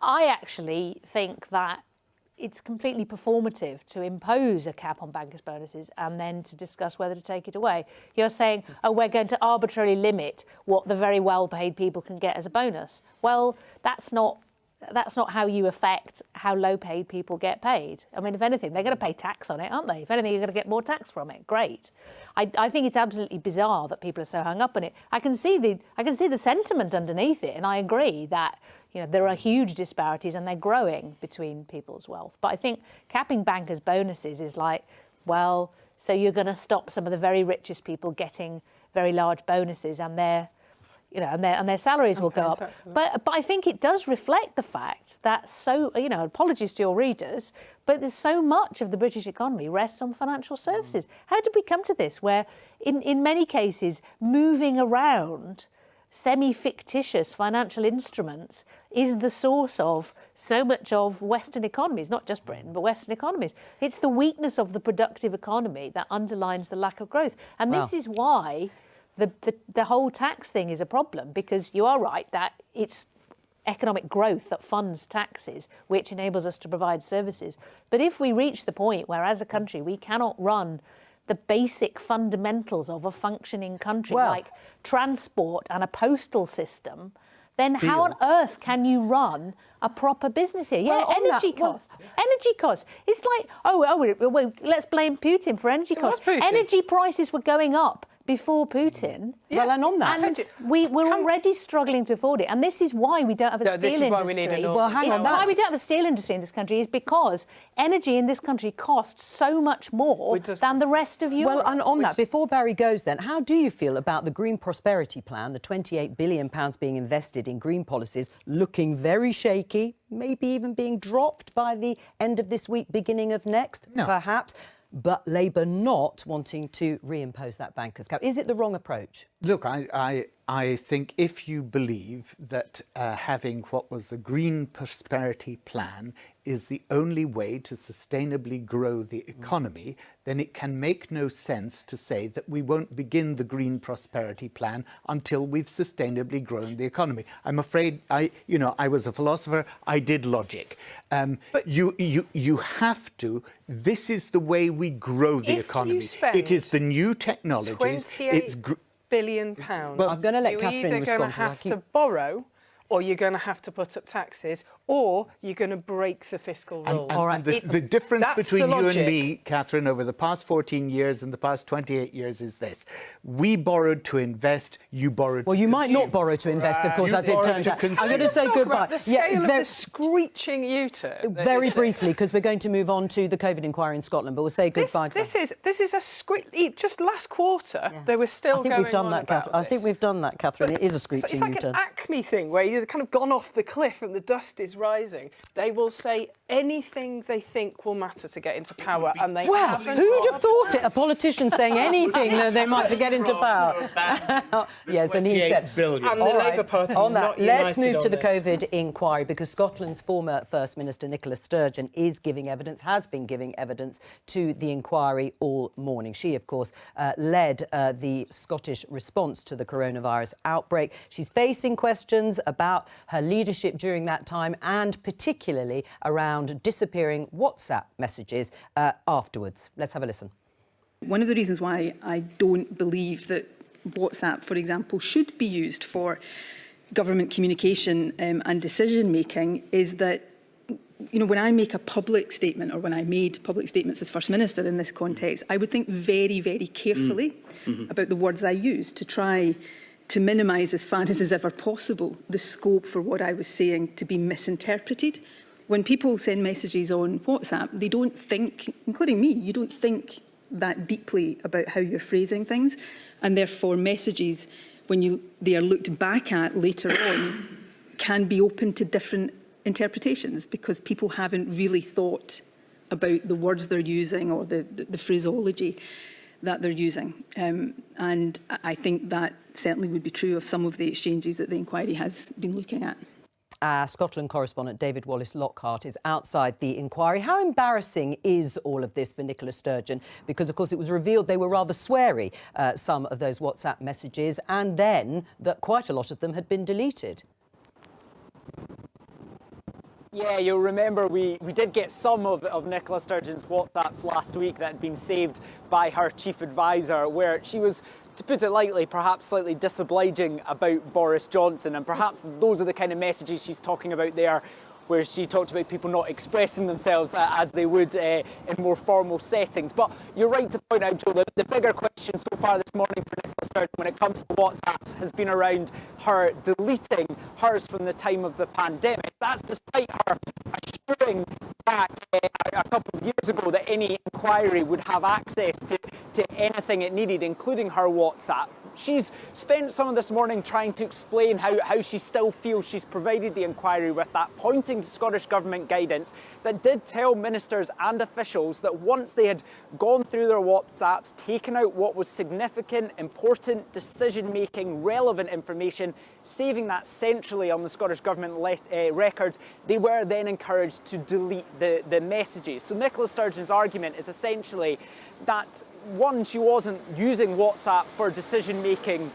I actually think that it's completely performative to impose a cap on bankers' bonuses and then to discuss whether to take it away. You're saying, oh, we're going to arbitrarily limit what the very well-paid people can get as a bonus. Well, that's not how you affect how low-paid people get paid. I mean, if anything, they're going to pay tax on it, aren't they? If anything, you're going to get more tax from it. Great. I think it's absolutely bizarre that people are so hung up on it. I can see the sentiment underneath it, and I agree that there are huge disparities and they're growing between people's wealth. But I think capping bankers' bonuses is like, well, so you're going to stop some of the very richest people getting very large bonuses and their salaries will go up. But I think it does reflect the fact that apologies to your readers, but there's so much of the British economy rests on financial services. How did we come to this, where in many cases moving around semi-fictitious financial instruments is the source of so much of Western economies, not just Britain, but Western economies. It's the weakness of the productive economy that underlines the lack of growth. And this is why the whole tax thing is a problem, because you are right that it's economic growth that funds taxes, which enables us to provide services. But if we reach the point where, as a country, we cannot run the basic fundamentals of a functioning country, like transport and a postal system, then how on earth can you run a proper business here? Energy costs. Energy costs. It's like, let's blame Putin for energy costs. Energy prices were going up before Putin. Well, and on that, and we're already struggling to afford it. And this is why we don't have a steel industry. This is why we need why we don't have a steel industry in this country is because energy in this country costs so much more than the rest of Europe. Well, and on that, before Barry goes then, how do you feel about the Green Prosperity Plan, the £28 billion being invested in green policies, looking very shaky, maybe even being dropped by the end of this week, beginning of next, perhaps? But Labour not wanting to reimpose that bankers' cap. Is it the wrong approach? Look, I think if you believe that having what was the Green Prosperity Plan is the only way to sustainably grow the economy, then it can make no sense to say that we won't begin the Green Prosperity Plan until we've sustainably grown the economy. I'm afraid I was a philosopher. I did logic. But you have to. This is the way we grow the economy. It is the new technologies. £28 billion. Well, I'm going to let you're Catherine either respond. going to have to borrow, or you're going to have to put up taxes, or you're going to break the fiscal rules. And the difference between you and me, Catherine, over the past 14 years and the past 28 years is this. We borrowed to invest, you borrowed to Well, you might consume. not borrow to invest, of course, as it turns out. I'm going to say goodbye. The scale of the screeching U-turn. Very briefly, because we're going to move on to the COVID inquiry in Scotland, but we'll say goodbye. This is a screech. Just last quarter, there was still going on about this. I think we've done that, Catherine. It is a screeching It's like U-turn. an Acme thing where you've kind of gone off the cliff and the dust is rising, they will say anything they think will matter to get into power, and they Well, haven't. who'd have thought it? A politician saying anything that they might to get into power. Yes, and he said. And the All right, Labour Party is on that, not let's united move to on the this. COVID inquiry, because Scotland's former First Minister Nicola Sturgeon is giving evidence, has been giving evidence to the inquiry all morning. She, of course, led the Scottish response to the coronavirus outbreak. She's facing questions about her leadership during that time, and particularly around disappearing WhatsApp messages afterwards. Let's have a listen. One of the reasons why I don't believe that WhatsApp, for example, should be used for government communication and decision making is that, you know, when I make a public statement, or when I made public statements as First Minister in this context, I would think very, very carefully about the words I use to try to minimise as far as is ever possible the scope for what I was saying to be misinterpreted. When people send messages on WhatsApp, they don't think, including me, you don't think that deeply about how you're phrasing things, and therefore messages, when they are looked back at later on, can be open to different interpretations, because people haven't really thought about the words they're using or the phraseology that they're using. And I think that certainly would be true of some of the exchanges that the inquiry has been looking at. Scotland correspondent David Wallace-Lockhart is outside the inquiry. How embarrassing is all of this for Nicola Sturgeon? Because, of course, it was revealed they were rather sweary, some of those WhatsApp messages, and then that quite a lot of them had been deleted. Yeah, you'll remember we did get some of Nicola Sturgeon's WhatsApps last week that had been saved by her chief advisor, where she was, to put it lightly, perhaps slightly disobliging about Boris Johnson, and perhaps those are the kind of messages she's talking about there, where she talked about people not expressing themselves as they would in more formal settings. But you're right to point out, Joe, the bigger question so far this morning for Nicola Sturgeon when it comes to WhatsApps has been around her deleting hers from the time of the pandemic. That's despite her assuring back a couple of years ago that any inquiry would have access to anything it needed, including her WhatsApp. She's spent some of this morning trying to explain how she still feels she's provided the inquiry with that, pointing to Scottish Government guidance that did tell ministers and officials that once they had gone through their WhatsApps, taken out what was significant, important, decision-making, relevant information, saving that centrally on the Scottish Government records, they were then encouraged to delete the messages. So Nicola Sturgeon's argument is essentially that, one, she wasn't using WhatsApp for decision-making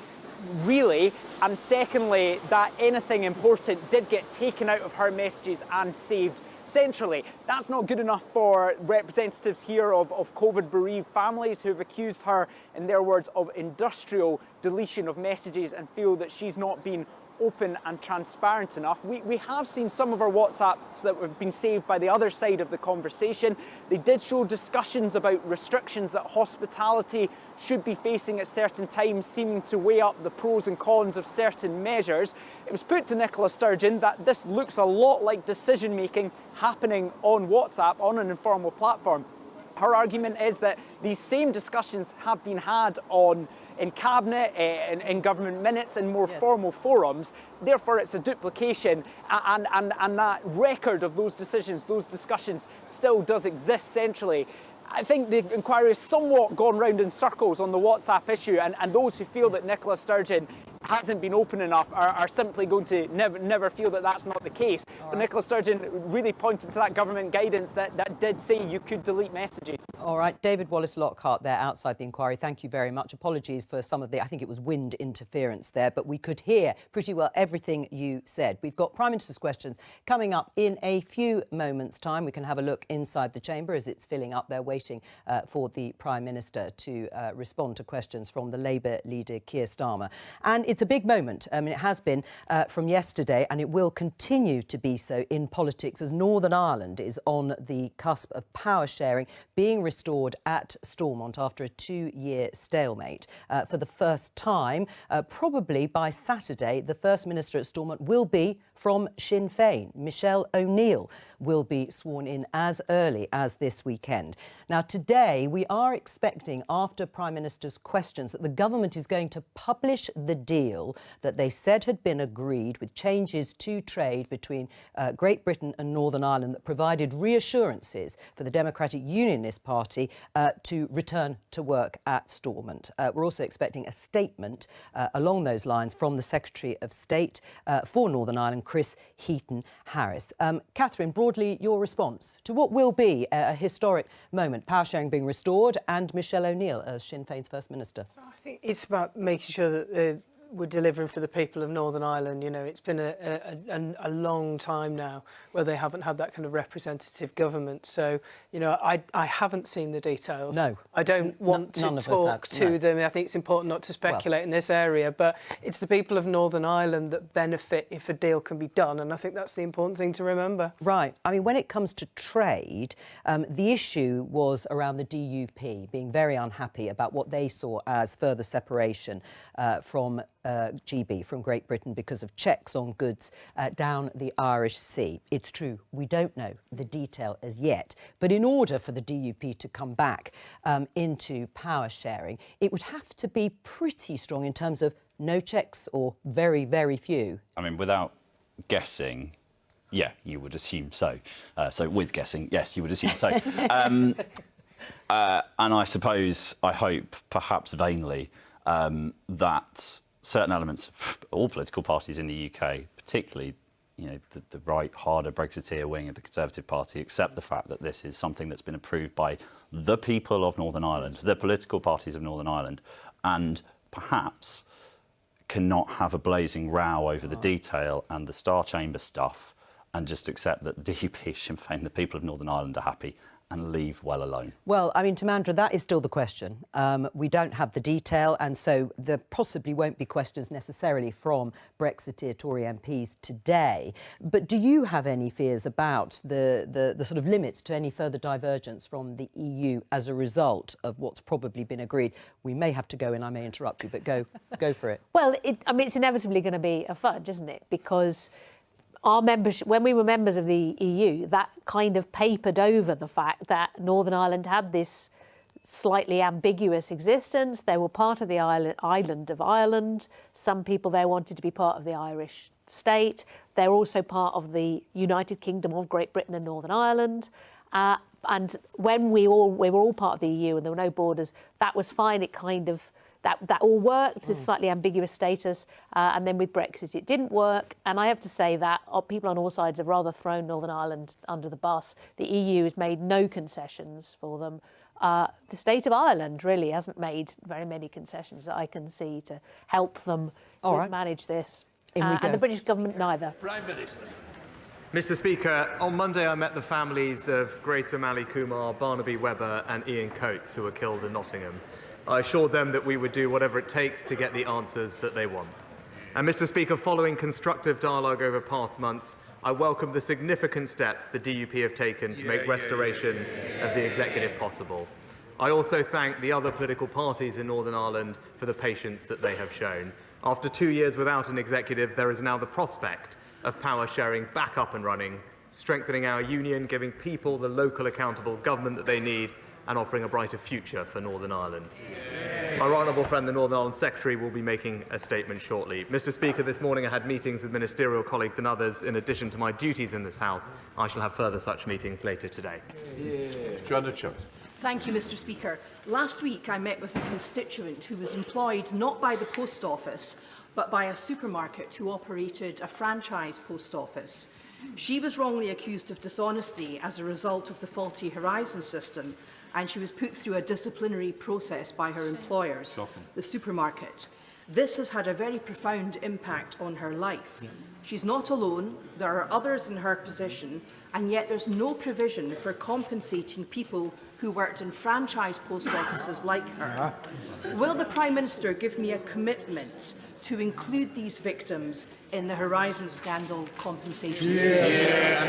really, and secondly, that anything important did get taken out of her messages and saved centrally. That's not good enough for representatives here of COVID-bereaved families who have accused her, in their words, of industrial deletion of messages and feel that she's not been open and transparent enough. We have seen some of her WhatsApps that have been saved by the other side of the conversation. They did show discussions about restrictions that hospitality should be facing at certain times, seeming to weigh up the pros and cons of certain measures. It was put to Nicola Sturgeon that this looks a lot like decision-making happening on WhatsApp, on an informal platform. Her argument is that these same discussions have been had in Cabinet, in government minutes, in more formal forums. Therefore, it's a duplication, and that record of those decisions, those discussions, still does exist centrally. I think the inquiry has somewhat gone round in circles on the WhatsApp issue, and those who feel that Nicola Sturgeon hasn't been open enough are simply going to never feel that that's not the case. But Nicola Sturgeon really pointed to that government guidance that did say you could delete messages. All right, David Wallace-Lockhart there outside the inquiry. Thank you very much. Apologies for some of the, I think it was wind interference there, but we could hear pretty well everything you said. We've got Prime Minister's questions coming up in a few moments' time. We can have a look inside the chamber as it's filling up. They're waiting for the Prime Minister to respond to questions from the Labour leader, Keir Starmer. And it's a big moment. I mean, it has been from yesterday, and it will continue to be so in politics as Northern Ireland is on the cusp of power sharing being restored at Stormont after a 2-year stalemate. For the first time, probably by Saturday, the First Minister at Stormont will be from Sinn Féin. Michelle O'Neill will be sworn in as early as this weekend. Now, today, we are expecting, after Prime Minister's questions, that the government is going to publish the deal deal that they said had been agreed with changes to trade between Great Britain and Northern Ireland that provided reassurances for the Democratic Unionist Party to return to work at Stormont. We're also expecting a statement along those lines from the Secretary of State for Northern Ireland, Chris Heaton-Harris. Catherine, broadly, your response to what will be a historic moment, power sharing being restored and Michelle O'Neill as Sinn Féin's First Minister? I think it's about making sure that we're delivering for the people of Northern Ireland. You know, it's been a long time now where they haven't had that kind of representative government. So, you know, I haven't seen the details. No. I don't want to talk to them. I think it's important not to speculate in this area, but it's the people of Northern Ireland that benefit if a deal can be done, and I think that's the important thing to remember. Right. I mean, when it comes to trade, the issue was around the DUP being very unhappy about what they saw as further separation from GB, from Great Britain, because of checks on goods down the Irish Sea. It's true, we don't know the detail as yet, but in order for the DUP to come back into power sharing, it would have to be pretty strong in terms of no checks or very, very few. I mean, without guessing, yeah, you would assume so. So with guessing, yes, you would assume so. And I suppose, I hope, perhaps vainly, that certain elements of all political parties in the UK, particularly, you know, the right, harder Brexiteer wing of the Conservative Party, accept the fact that this is something that's been approved by the people of Northern Ireland, the political parties of Northern Ireland, and perhaps cannot have a blazing row over the detail and the Star Chamber stuff, and just accept that the DUP, Sinn Féin, the people of Northern Ireland are happy, and leave well alone? Well, I mean, Tamandra, that is still the question. We don't have the detail, and so there possibly won't be questions necessarily from Brexiteer Tory MPs today. But do you have any fears about the sort of limits to any further divergence from the EU as a result of what's probably been agreed? We may have to go, and I may interrupt you, but go for it. Well, I mean, it's inevitably going to be a fudge, isn't it? Because our membership, when we were members of the EU, that kind of papered over the fact that Northern Ireland had this slightly ambiguous existence. They were part of the island of Ireland. Some people there wanted to be part of the Irish state. They're also part of the United Kingdom of Great Britain and Northern Ireland. And when we were all part of the EU and there were no borders, that was fine. It kind of that all worked, this slightly ambiguous status, and then with Brexit it didn't work. And I have to say that people on all sides have rather thrown Northern Ireland under the bus. The EU has made no concessions for them. The state of Ireland really hasn't made very many concessions that I can see to help them manage this. And the British government neither. Prime Minister. Mr. Speaker, on Monday I met the families of Grace O'Malley Kumar, Barnaby Webber and Ian Coates, who were killed in Nottingham. I assured them that we would do whatever it takes to get the answers that they want. And Mr. Speaker, following constructive dialogue over past months, I welcome the significant steps the DUP have taken to make restoration of the executive possible. I also thank the other political parties in Northern Ireland for the patience that they have shown. After 2 years without an executive, there is now the prospect of power sharing back up and running, strengthening our union, giving people the local accountable government that they need, and offering a brighter future for Northern Ireland. My right honourable friend, the Northern Ireland Secretary, will be making a statement shortly. Mr. Speaker, this morning I had meetings with ministerial colleagues and others in addition to my duties in this House. I shall have further such meetings later today. Joanna Chung. Thank you, Mr. Speaker. Last week I met with a constituent who was employed not by the Post Office but by a supermarket who operated a franchise post office. She was wrongly accused of dishonesty as a result of the faulty Horizon system, and she was put through a disciplinary process by her employers, the supermarket. This has had a very profound impact on her life. She's not alone, there are others in her position, and yet there's no provision for compensating people who worked in franchise post offices like her. Will the Prime Minister give me a commitment to include these victims in the Horizon scandal compensation scheme?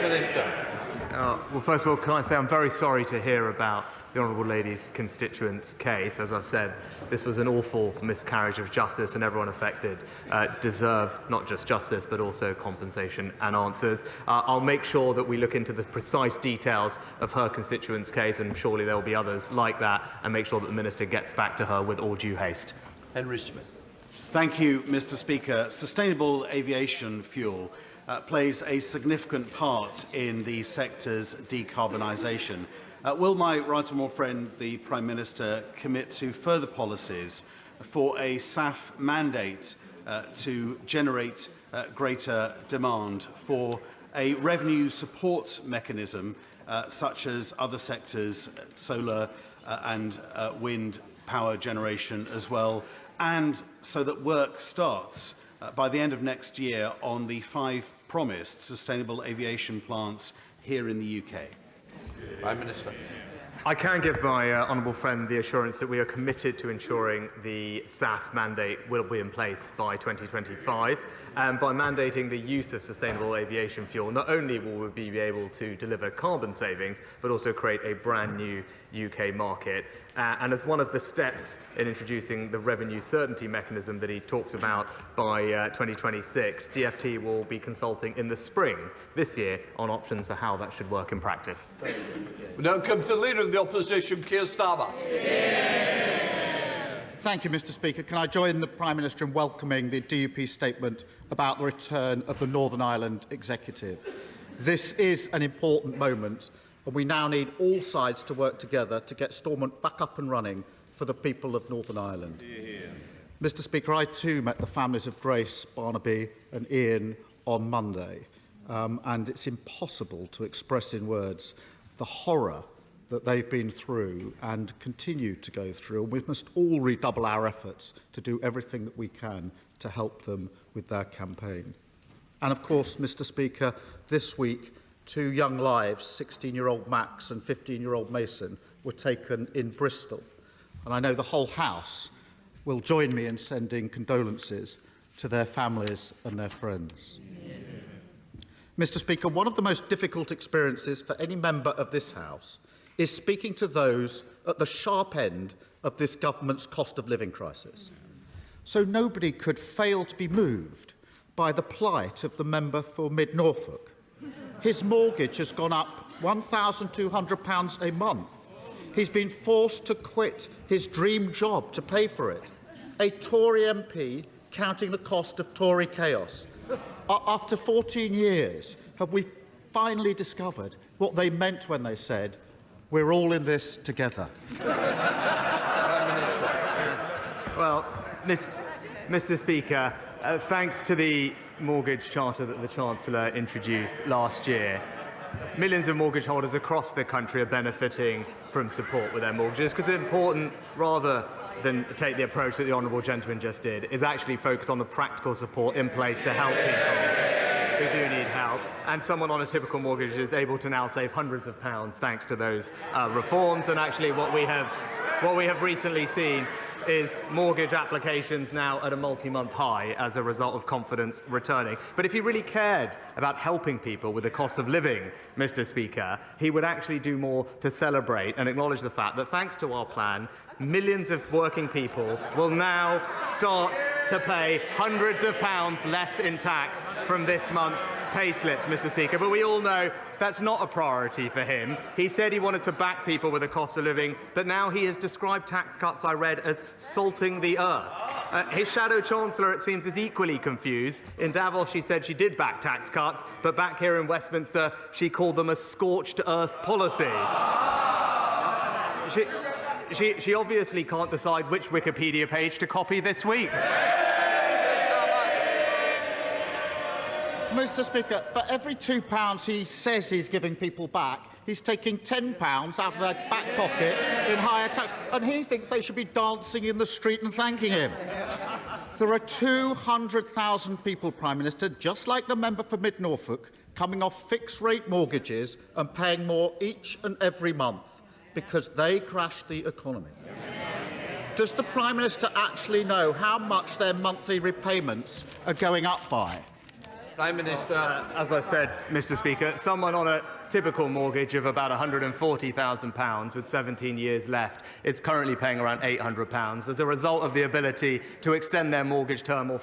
Minister. Well, first of all, can I say I'm very sorry to hear about the Honourable Lady's constituent's case. As I've said, this was an awful miscarriage of justice, and everyone affected deserved not just justice but also compensation and answers. I'll make sure that we look into the precise details of her constituent's case, and surely there will be others like that, and make sure that the Minister gets back to her with all due haste. Henry Smith. Thank you, Mr. Speaker. Sustainable aviation fuel plays a significant part in the sector's decarbonisation. Will my right honourable friend, the Prime Minister, commit to further policies for a SAF mandate to generate greater demand, for a revenue support mechanism such as other sectors, solar and wind power generation as well, and so that work starts by the end of next year on the 5 promised sustainable aviation plants here in the UK? Prime Minister. I can give my honourable friend the assurance that we are committed to ensuring the SAF mandate will be in place by 2025. And by mandating the use of sustainable aviation fuel, not only will we be able to deliver carbon savings, but also create a brand new UK market. And as one of the steps in introducing the revenue certainty mechanism that he talks about by 2026, DfT will be consulting in the spring this year on options for how that should work in practice. We now come to the Leader of the Opposition, Keir Starmer. Thank you, Mr. Speaker. Can I join the Prime Minister in welcoming the DUP statement about the return of the Northern Ireland Executive? This is an important moment, and we now need all sides to work together to get Stormont back up and running for the people of Northern Ireland. Mr. Speaker, I too met the families of Grace, Barnaby and Ian on Monday, and it's impossible to express in words the horror that they've been through and continue to go through, and we must all redouble our efforts to do everything that we can to help them with their campaign. And of course, Mr. Speaker, this week 2 young lives, 16-year-old Max and 15-year-old Mason, were taken in Bristol, and I know the whole House will join me in sending condolences to their families and their friends. Mr. Speaker, one of the most difficult experiences for any member of this House is speaking to those at the sharp end of this government's cost of living crisis. So nobody could fail to be moved by the plight of the member for Mid Norfolk. His mortgage has gone up £1,200 a month. He's been forced to quit his dream job to pay for it. A Tory MP counting the cost of Tory chaos. After 14 years, have we finally discovered what they meant when they said, "We're all in this together"? Well, Mr. Speaker, thanks to the mortgage charter that the Chancellor introduced last year, millions of mortgage holders across the country are benefiting from support with their mortgages, because it's important, rather than take the approach that the honourable gentleman just did, is actually focus on the practical support in place to help people who do need help. And someone on a typical mortgage is able to now save hundreds of pounds thanks to those reforms. And actually what we have recently seen is mortgage applications now at a multi-month high as a result of confidence returning. But if he really cared about helping people with the cost of living, Mr. Speaker, he would actually do more to celebrate and acknowledge the fact that thanks to our plan, millions of working people will now start to pay hundreds of pounds less in tax from this month's pay slips, Mr. Speaker. But we all know that's not a priority for him. He said he wanted to back people with the cost of living, but now he has described tax cuts, I read, as salting the earth. His shadow chancellor, it seems, is equally confused. In Davos, she said she did back tax cuts, but back here in Westminster, she called them a scorched earth policy. She obviously can't decide which Wikipedia page to copy this week. Mr. Speaker, for every £2 he says he's giving people back, he's taking £10 out of their back pocket in higher tax, and he thinks they should be dancing in the street and thanking him. There are 200,000 people, Prime Minister, just like the member for Mid Norfolk, coming off fixed-rate mortgages and paying more each and every month because they crashed the economy. Does the Prime Minister actually know how much their monthly repayments are going up by? Prime Minister. As I said, Mr. Speaker, someone on a typical mortgage of about £140,000 with 17 years left is currently paying around £800 as a result of the ability to extend their mortgage term or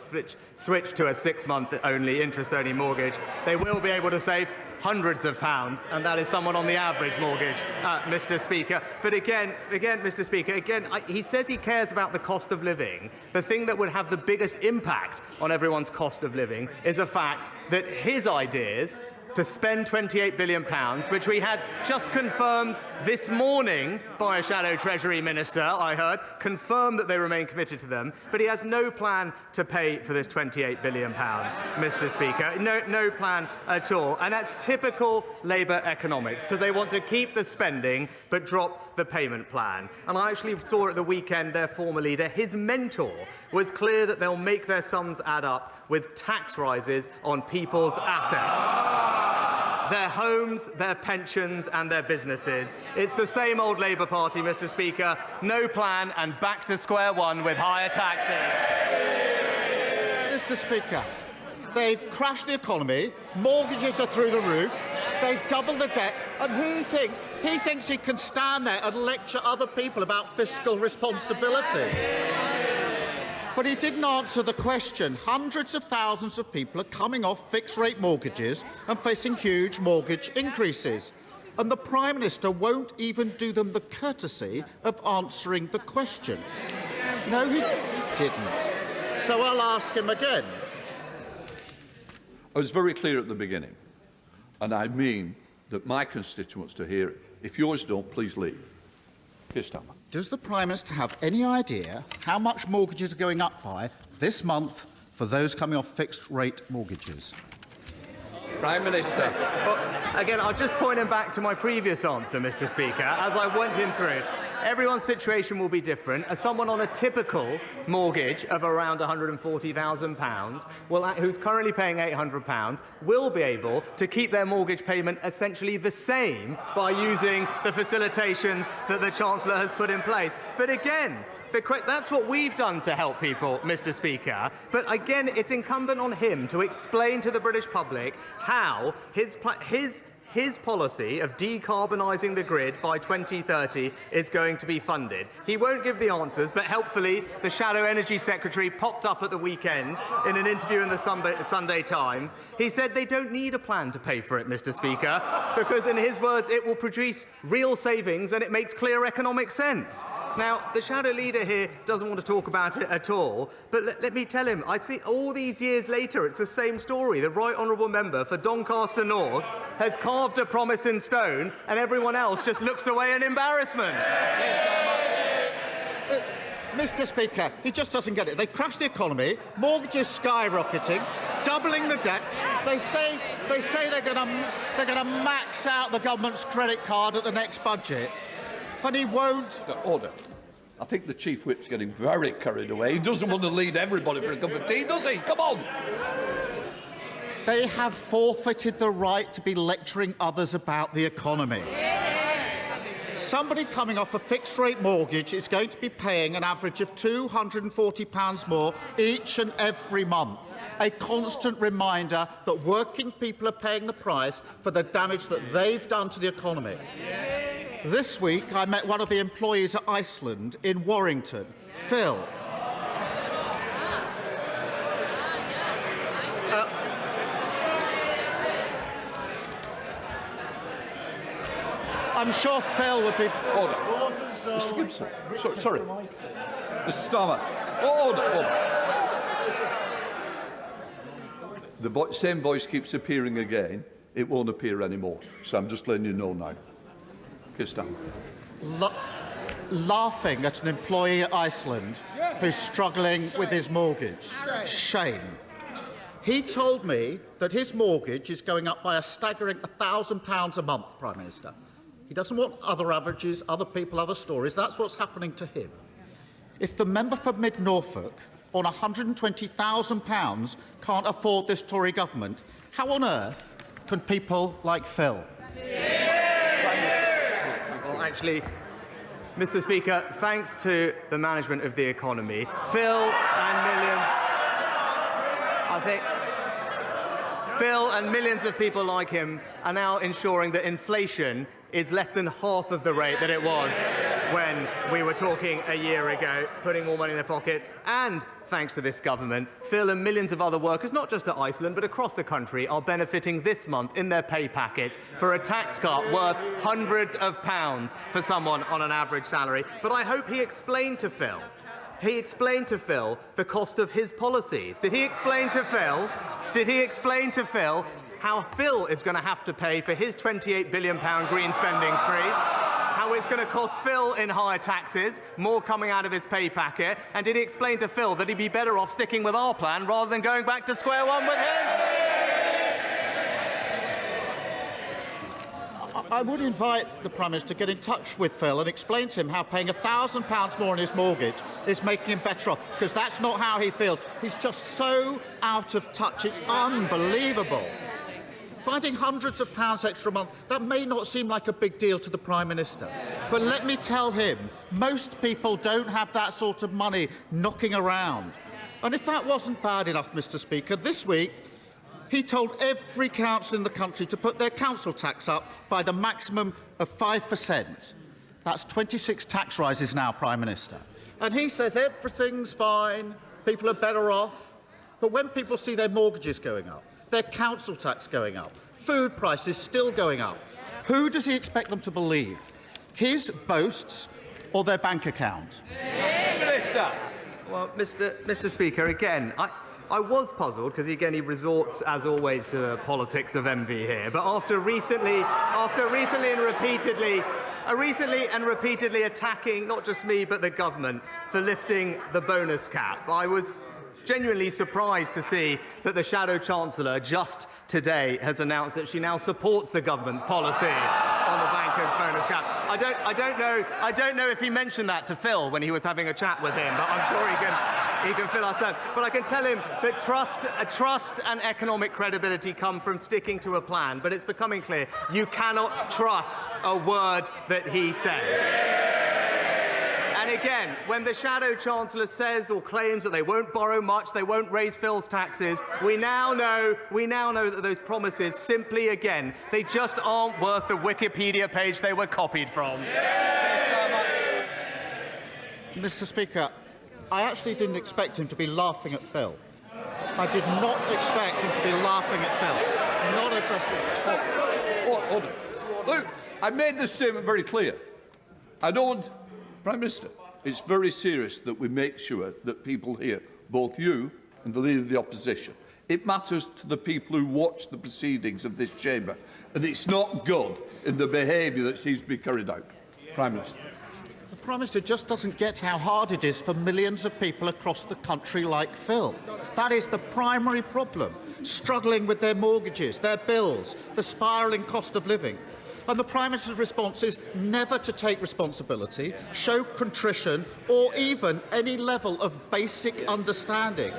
switch to a 6-month only interest-only mortgage. They will be able to save hundreds of pounds, and that is someone on the average mortgage, Mr. Speaker. But again, Mr. Speaker, he says he cares about the cost of living. The thing that would have the biggest impact on everyone's cost of living is the fact that his ideas to spend £28 billion, which we had just confirmed this morning by a Shadow Treasury Minister, I heard, confirmed that they remain committed to them, but he has no plan to pay for this £28 billion, Mr. Speaker. No plan at all. And that's typical Labour economics, because they want to keep the spending but drop the payment plan. And I actually saw at the weekend their former leader, his mentor, was clear that they'll make their sums add up with tax rises on people's assets. Their homes, their pensions and their businesses. It's the same old Labour Party, Mr. Speaker. No plan and back to square one with higher taxes. Mr. Speaker, they've crashed the economy, mortgages are through the roof, they've doubled the debt, and he thinks he can stand there and lecture other people about fiscal responsibility. But he didn't answer the question. Hundreds of thousands of people are coming off fixed-rate mortgages and facing huge mortgage increases. And the Prime Minister won't even do them the courtesy of answering the question. No, he didn't. So I'll ask him again. I was very clear at the beginning, and I mean that my constituents to hear it. If yours don't, please leave. Keir Starmer. Does the Prime Minister have any idea how much mortgages are going up by this month for those coming off fixed-rate mortgages? Prime Minister. Well, again, I'll just point him back to my previous answer, Mr. Speaker, as I went him through. Everyone's situation will be different. As someone on a typical mortgage of around £140,000, who's currently paying £800, will be able to keep their mortgage payment essentially the same by using the facilitations that the Chancellor has put in place. But again, that's what we've done to help people, Mr. Speaker. But again, it's incumbent on him to explain to the British public how his policy of decarbonising the grid by 2030 is going to be funded. He won't give the answers, but helpfully, the Shadow Energy Secretary popped up at the weekend in an interview in the Sunday Times. He said they don't need a plan to pay for it, Mr. Speaker, because in his words, it will produce real savings and it makes clear economic sense. Now, the Shadow Leader here doesn't want to talk about it at all, but let me tell him, I see all these years later, it's the same story. The Right Honourable Member for Doncaster North has carved a promise in stone, and everyone else just looks away in embarrassment. Mr. Speaker, he just doesn't get it. They crashed the economy, mortgages skyrocketing, doubling the debt. They say they're going to max out the government's credit card at the next budget, and he won't. Order. I think the Chief Whip's getting very carried away. He doesn't want to lead everybody for a cup of tea, does he? Come on. They have forfeited the right to be lecturing others about the economy. Somebody coming off a fixed-rate mortgage is going to be paying an average of £240 more each and every month. A constant reminder that working people are paying the price for the damage that they've done to the economy. This week, I met one of the employees at Iceland in Warrington, Phil. I'm sure Phil would be... Order. Mr Gibson. Sorry. Mr Starmer. Order. The same voice keeps appearing again. It won't appear anymore. So I'm just letting you know now. Keir Starmer. Laughing at an employee at Iceland who's struggling with his mortgage. Shame. He told me that his mortgage is going up by a staggering £1,000 a month, Prime Minister. He doesn't want other averages, other people, other stories. That's what's happening to him. If the member for Mid Norfolk on £120,000 can't afford this Tory government, how on earth can people like Phil? Well, actually, Mr. Speaker, thanks to the management of the economy, Phil and millions, Phil and millions of people like him are now ensuring that inflation is less than half of the rate that it was when we were talking a year ago, putting more money in their pocket. And thanks to this government, Phil and millions of other workers, not just at Iceland, but across the country, are benefiting this month in their pay packet for a tax cut worth hundreds of pounds for someone on an average salary. But I hope he explained to Phil the cost of his policies. Did he explain to Phil how Phil is going to have to pay for his £28 billion green spending spree, how it's going to cost Phil in higher taxes, more coming out of his pay packet, and did he explain to Phil that he'd be better off sticking with our plan rather than going back to square one with him? I would invite the Prime Minister to get in touch with Phil and explain to him how paying £1,000 more on his mortgage is making him better off, because that's not how he feels. He's just so out of touch. It's unbelievable. Finding hundreds of pounds extra a month, that may not seem like a big deal to the Prime Minister. But let me tell him, most people don't have that sort of money knocking around. And if that wasn't bad enough, Mr. Speaker, this week he told every council in the country to put their council tax up by the maximum of 5%. That's 26 tax rises now, Prime Minister. And he says everything's fine, people are better off. But when people see their mortgages going up, their council tax going up, food prices still going up, who does he expect them to believe? His boasts or their bank account? Minister! Well, Mr. Speaker, again, I was puzzled because, again, he resorts, as always, to the politics of envy here. But after recently and repeatedly attacking not just me but the government for lifting the bonus cap, I was genuinely surprised to see that the Shadow Chancellor just today has announced that she now supports the government's policy on the bankers' bonus cap. I don't know if he mentioned that to Phil when he was having a chat with him, but I'm sure he can fill us in. But I can tell him that trust and economic credibility come from sticking to a plan. But it's becoming clear you cannot trust a word that he says. And again, when the Shadow Chancellor says or claims that they won't borrow much, they won't raise Phil's taxes, we now know that those promises simply, again, they just aren't worth the Wikipedia page they were copied from. Mr. Speaker, I actually didn't expect him to be laughing at Phil. I did not expect him to be laughing at Phil, not addressing... Hold on. Look, I made this statement very clear. Prime Minister, it's very serious that we make sure that people hear, both you and the Leader of the Opposition. It matters to the people who watch the proceedings of this chamber, and it's not good in the behaviour that seems to be carried out. Prime Minister. The Prime Minister just doesn't get how hard it is for millions of people across the country like Phil. That is the primary problem, struggling with their mortgages, their bills, the spiralling cost of living. And the Prime Minister's response is never to take responsibility, show contrition, or even any level of basic understanding.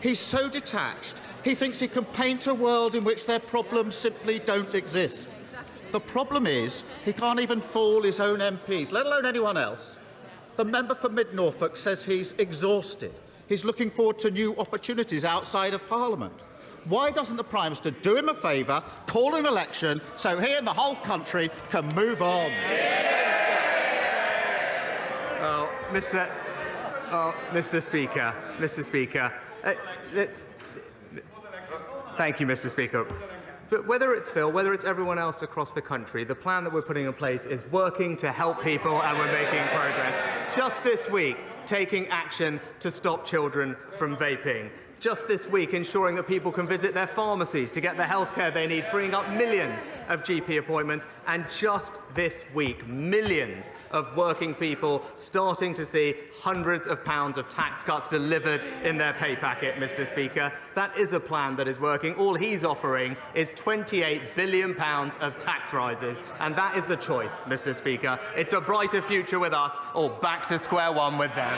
He's so detached, he thinks he can paint a world in which their problems simply don't exist. The problem is he can't even fool his own MPs, let alone anyone else. The member for Mid-Norfolk says he's exhausted. He's looking forward to new opportunities outside of Parliament. Why doesn't the Prime Minister do him a favour, call an election, so he and the whole country can move on? Mr. Speaker, thank you, Mr. Speaker. But whether it's Phil, whether it's everyone else across the country, the plan that we're putting in place is working to help people, and we're making progress. Just this week, taking action to stop children from vaping. Just this week, ensuring that people can visit their pharmacies to get the healthcare they need, freeing up millions of GP appointments. And just this week, millions of working people starting to see hundreds of pounds of tax cuts delivered in their pay packet, Mr. Speaker. That is a plan that is working. All he's offering is £28 billion of tax rises. And that is the choice, Mr. Speaker. It's a brighter future with us, or back to square one with them.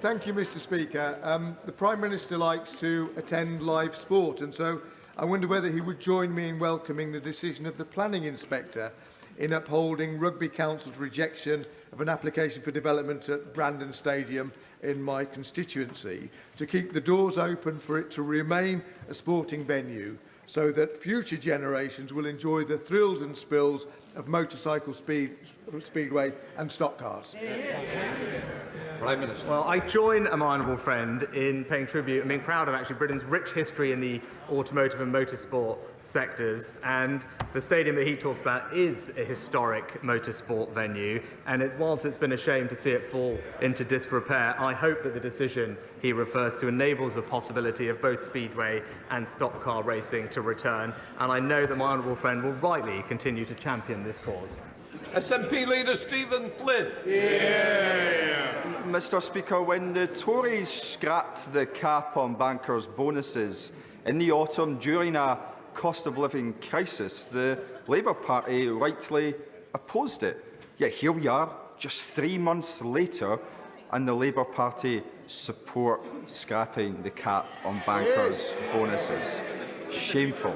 Thank you, Mr. Speaker. The Prime Minister likes to attend live sport, and so I wonder whether he would join me in welcoming the decision of the planning inspector in upholding Rugby Council's rejection of an application for development at Brandon Stadium in my constituency, to keep the doors open for it to remain a sporting venue so that future generations will enjoy the thrills and spills of motorcycle speedway and stock cars. Prime Minister. Well, I join a my honourable friend in paying tribute and being proud of actually Britain's rich history in the automotive and motorsport sectors, and the stadium that he talks about is a historic motorsport venue, and whilst it's been a shame to see it fall into disrepair, I hope that the decision he refers to enables a possibility of both speedway and stock car racing to return, and I know that my honourable friend will rightly continue to champion this cause. SNP Leader Stephen Flynn. Mr Speaker, when the Tories scrapped the cap on bankers' bonuses in the autumn during a cost of living crisis, the Labour Party rightly opposed it. Yet here we are, just 3 months later, and the Labour Party support scrapping the cap on bankers' bonuses. Shameful.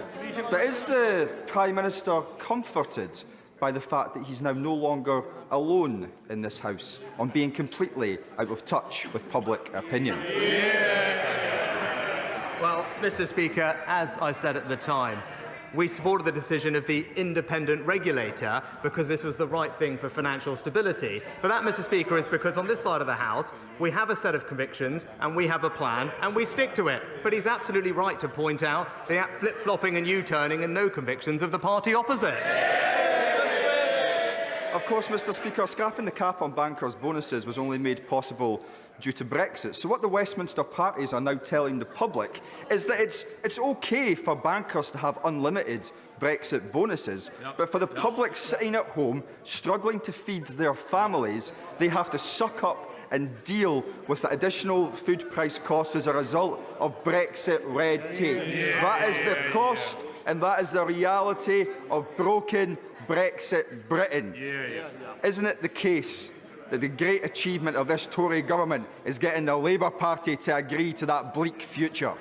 But is the Prime Minister comforted by the fact that he's now no longer alone in this House on being completely out of touch with public opinion? Well, Mr Speaker, as I said at the time, we supported the decision of the independent regulator because this was the right thing for financial stability. But that, Mr Speaker, is because on this side of the House, we have a set of convictions and we have a plan and we stick to it. But he's absolutely right to point out the flip-flopping and U-turning and no convictions of the party opposite. Of course, Mr Speaker, scrapping the cap on bankers' bonuses was only made possible due to Brexit. So what the Westminster parties are now telling the public is that it's OK for bankers to have unlimited Brexit bonuses, but for the public sitting at home, struggling to feed their families, they have to suck up and deal with the additional food price costs as a result of Brexit red tape. That is the cost, and that is the reality of broken Brexit Britain. Isn't it the case that the great achievement of this Tory government is getting the Labour Party to agree to that bleak future?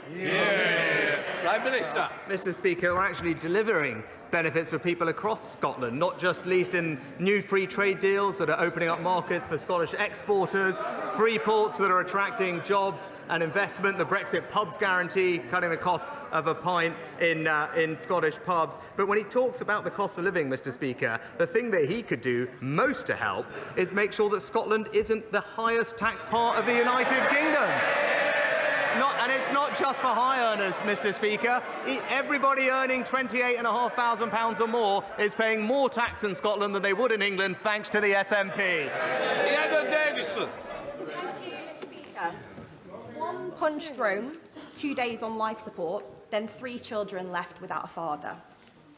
Prime Minister. Mr Speaker, we're actually delivering benefits for people across Scotland, not just least in new free trade deals that are opening up markets for Scottish exporters, free ports that are attracting jobs and investment, the Brexit pubs guarantee, cutting the cost of a pint in Scottish pubs. But when he talks about the cost of living, Mr Speaker, the thing that he could do most to help is make sure that Scotland isn't the highest tax part of the United Kingdom. And it's not just for high earners, Mr Speaker. Everybody earning £28,500 or more is paying more tax in Scotland than they would in England, thanks to the SNP. Leander Davison. Thank you, Mr Speaker. One punch thrown, 2 days on life support, then 3 children left without a father.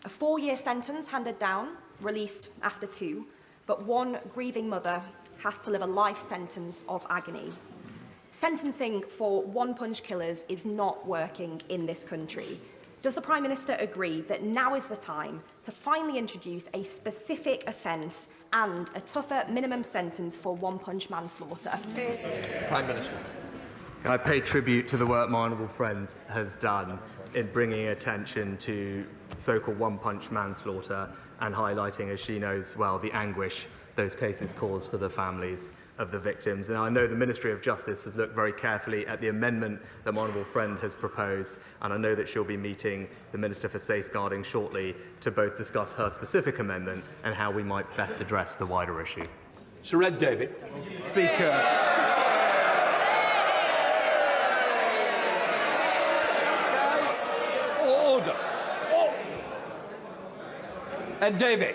A 4-year sentence handed down, released after 2, but one grieving mother has to live a life sentence of agony. Sentencing for one-punch killers is not working in this country. Does the Prime Minister agree that now is the time to finally introduce a specific offence and a tougher minimum sentence for one-punch manslaughter? Prime Minister. I pay tribute to the work my honourable friend has done in bringing attention to so-called one-punch manslaughter and highlighting, as she knows well, the anguish those cases cause for the families of the victims. And I know the Ministry of Justice has looked very carefully at the amendment that my honourable friend has proposed, and I know that she'll be meeting the Minister for Safeguarding shortly to both discuss her specific amendment and how we might best address the wider issue. Sir Ed Davey. Speaker. Order. Ed Davey.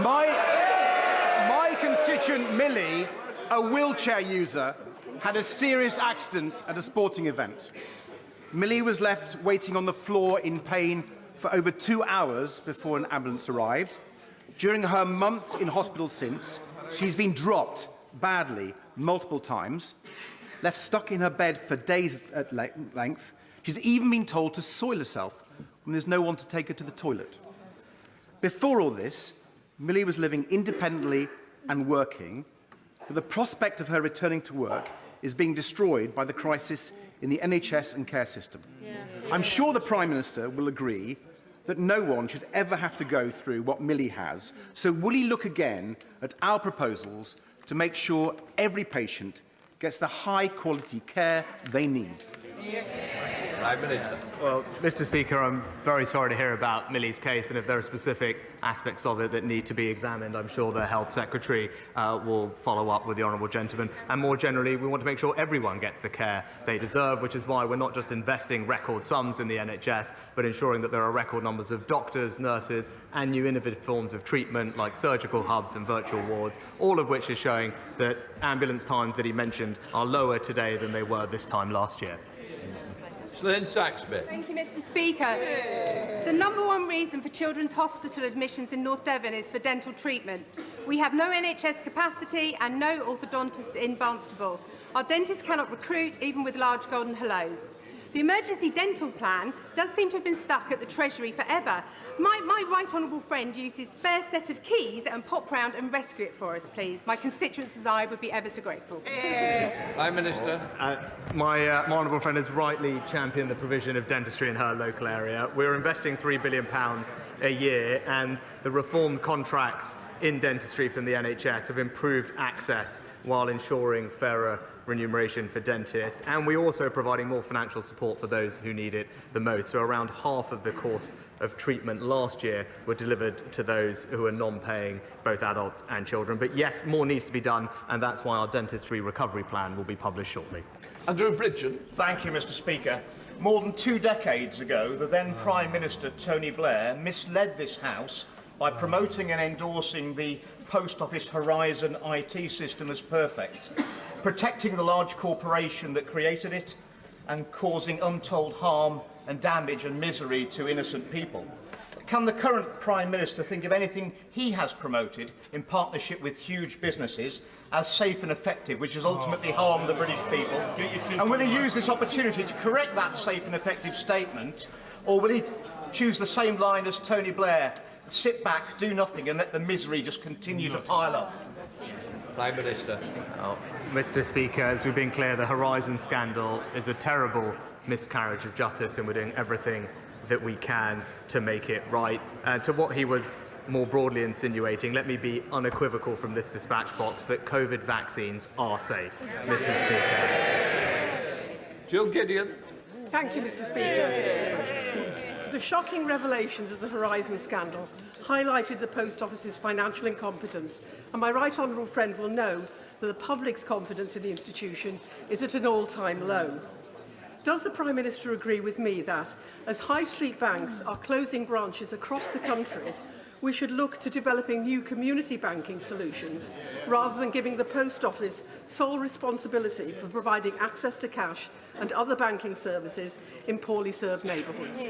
My constituent Millie, a wheelchair user, had a serious accident at a sporting event. Millie was left waiting on the floor in pain for over 2 hours before an ambulance arrived. During her months in hospital since, she's been dropped badly multiple times, left stuck in her bed for days at length. She's even been told to soil herself when there's no one to take her to the toilet. Before all this, Millie was living independently and working, but the prospect of her returning to work is being destroyed by the crisis in the NHS and care system. I'm sure the Prime Minister will agree that no one should ever have to go through what Millie has. So will he look again at our proposals to make sure every patient gets the high-quality care they need? Prime Minister. Well, Mr. Speaker, I'm very sorry to hear about Millie's case, and if there are specific aspects of it that need to be examined, I'm sure the Health Secretary will follow up with the honourable gentleman. And more generally, we want to make sure everyone gets the care they deserve, which is why we're not just investing record sums in the NHS, but ensuring that there are record numbers of doctors, nurses, and new innovative forms of treatment like surgical hubs and virtual wards, all of which is showing that ambulance times that he mentioned are lower today than they were this time last year. Lynn Saxby. Thank you, Mr. Speaker. The #1 reason for children's hospital admissions in North Devon is for dental treatment. We have no NHS capacity and no orthodontist in Barnstaple. Our dentists cannot recruit, even with large golden hellos. The emergency dental plan does seem to have been stuck at the Treasury forever. My right honourable friend used his spare set of keys and pop round and rescue it for us, please. My constituents and I would be ever so grateful. Prime Minister. My honourable friend has rightly championed the provision of dentistry in her local area. We're investing £3 billion a year, and the reformed contracts in dentistry from the NHS have improved access while ensuring fairer remuneration for dentists, and we're also providing more financial support for those who need it the most. So around half of the course of treatment last year were delivered to those who are non-paying, both adults and children. But yes, more needs to be done, and that's why our dentistry recovery plan will be published shortly. Andrew Bridgen. Thank you, Mr. Speaker. More than 2 decades ago, the then Prime Minister Tony Blair misled this House by promoting and endorsing the Post Office Horizon IT system as perfect, protecting the large corporation that created it and causing untold harm and damage and misery to innocent people. Can the current Prime Minister think of anything he has promoted in partnership with huge businesses as safe and effective, which has ultimately harmed the British people? And will he use this opportunity to correct that safe and effective statement, or will he choose the same line as Tony Blair, sit back, do nothing, and let the misery just continue to pile up? Prime Minister. Oh, Mr. Speaker, as we've been clear, the Horizon scandal is a terrible miscarriage of justice, and we're doing everything that we can to make it right. To what he was more broadly insinuating, let me be unequivocal from this dispatch box that COVID vaccines are safe, Mr. Speaker. Jill Gideon. Thank you, Mr. Speaker. The shocking revelations of the Horizon scandal highlighted the Post Office's financial incompetence, and my right honourable friend will know that the public's confidence in the institution is at an all-time low. Does the Prime Minister agree with me that, as high street banks are closing branches across the country, we should look to developing new community banking solutions rather than giving the Post Office sole responsibility for providing access to cash and other banking services in poorly served neighbourhoods?